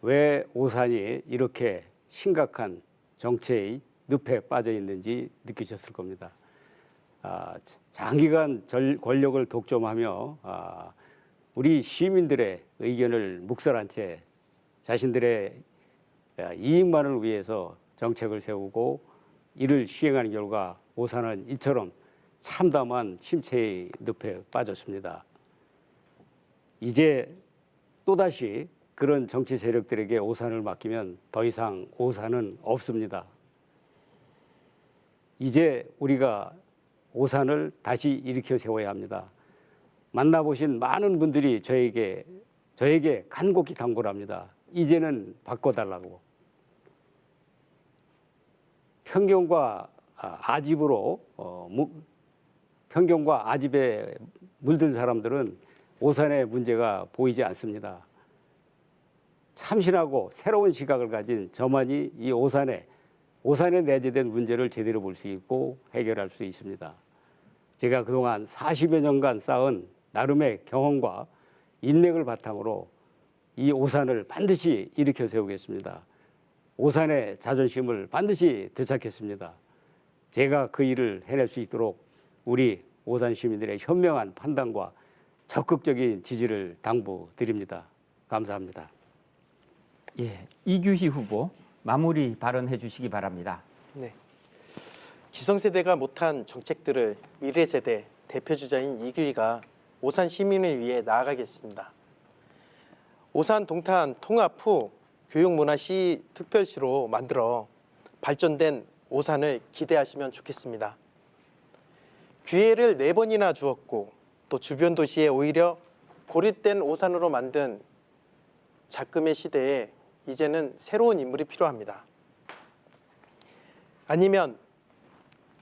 왜 오산이 이렇게 심각한 정체의 늪에 빠져 있는지 느끼셨을 겁니다. 장기간 권력을 독점하며 우리 시민들의 의견을 묵살한 채 자신들의 이익만을 위해서 정책을 세우고 이를 시행하는 결과 오산은 이처럼 참담한 침체의 늪에 빠졌습니다. 이제 또다시 그런 정치 세력들에게 오산을 맡기면 더 이상 오산은 없습니다. 이제 우리가 오산을 다시 일으켜 세워야 합니다. 만나보신 많은 분들이 저에게 간곡히 당부를 합니다. 이제는 바꿔달라고. 편견과 아집에 물든 사람들은 오산의 문제가 보이지 않습니다. 참신하고 새로운 시각을 가진 저만이 이 오산에 내재된 문제를 제대로 볼 수 있고 해결할 수 있습니다. 제가 그동안 40여 년간 쌓은 나름의 경험과 인맥을 바탕으로 이 오산을 반드시 일으켜 세우겠습니다. 오산의 자존심을 반드시 되찾겠습니다. 제가 그 일을 해낼 수 있도록 우리 오산 시민들의 현명한 판단과 적극적인 지지를 당부드립니다. 감사합니다. 예, 이규희 후보 마무리 발언해 주시기 바랍니다. 네. 기성세대가 못한 정책들을 미래세대 대표주자인 이규희가 오산 시민을 위해 나아가겠습니다. 오산 동탄 통합 후 교육문화시 특별시로 만들어 발전된 오산을 기대하시면 좋겠습니다. 기회를 4번이나 주었고 또 주변 도시에 오히려 고립된 오산으로 만든 작금의 시대에 이제는 새로운 인물이 필요합니다. 아니면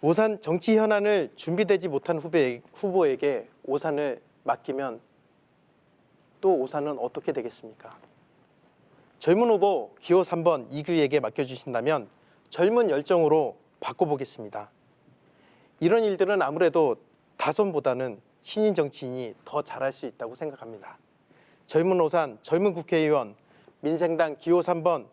오산 정치 현안을 준비되지 못한 후보에게 오산을 맡기면 또 오산은 어떻게 되겠습니까? 젊은 후보 기호 3번 이규희에게 맡겨주신다면 젊은 열정으로 바꿔보겠습니다. 이런 일들은 아무래도 다선보다는 신인 정치인이 더 잘할 수 있다고 생각합니다. 젊은 오산, 젊은 국회의원, 민생당 기호 3번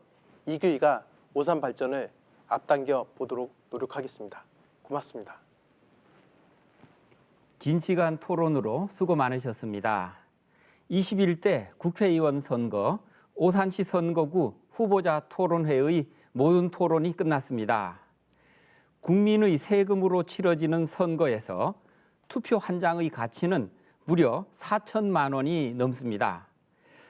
이규희가 오산 발전을 앞당겨 보도록 노력하겠습니다. 고맙습니다. 긴 시간 토론으로 수고 많으셨습니다. 21대 국회의원 선거 오산시 선거구 후보자 토론회의 모든 토론이 끝났습니다. 국민의 세금으로 치러지는 선거에서 투표 한 장의 가치는 무려 4천만 원이 넘습니다.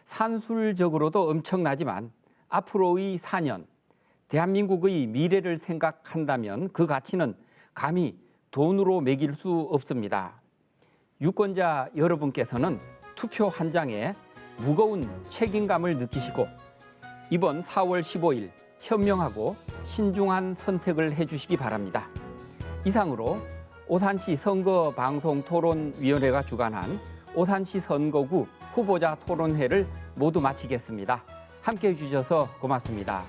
산술적으로도 엄청나지만 앞으로의 4년, 대한민국의 미래를 생각한다면 그 가치는 감히 돈으로 매길 수 없습니다. 유권자 여러분께서는 투표 한 장에 무거운 책임감을 느끼시고 이번 4월 15일 현명하고 신중한 선택을 해주시기 바랍니다. 이상으로 오산시 선거방송토론위원회가 주관한 오산시 선거구 후보자 토론회를 모두 마치겠습니다. 함께해 주셔서 고맙습니다.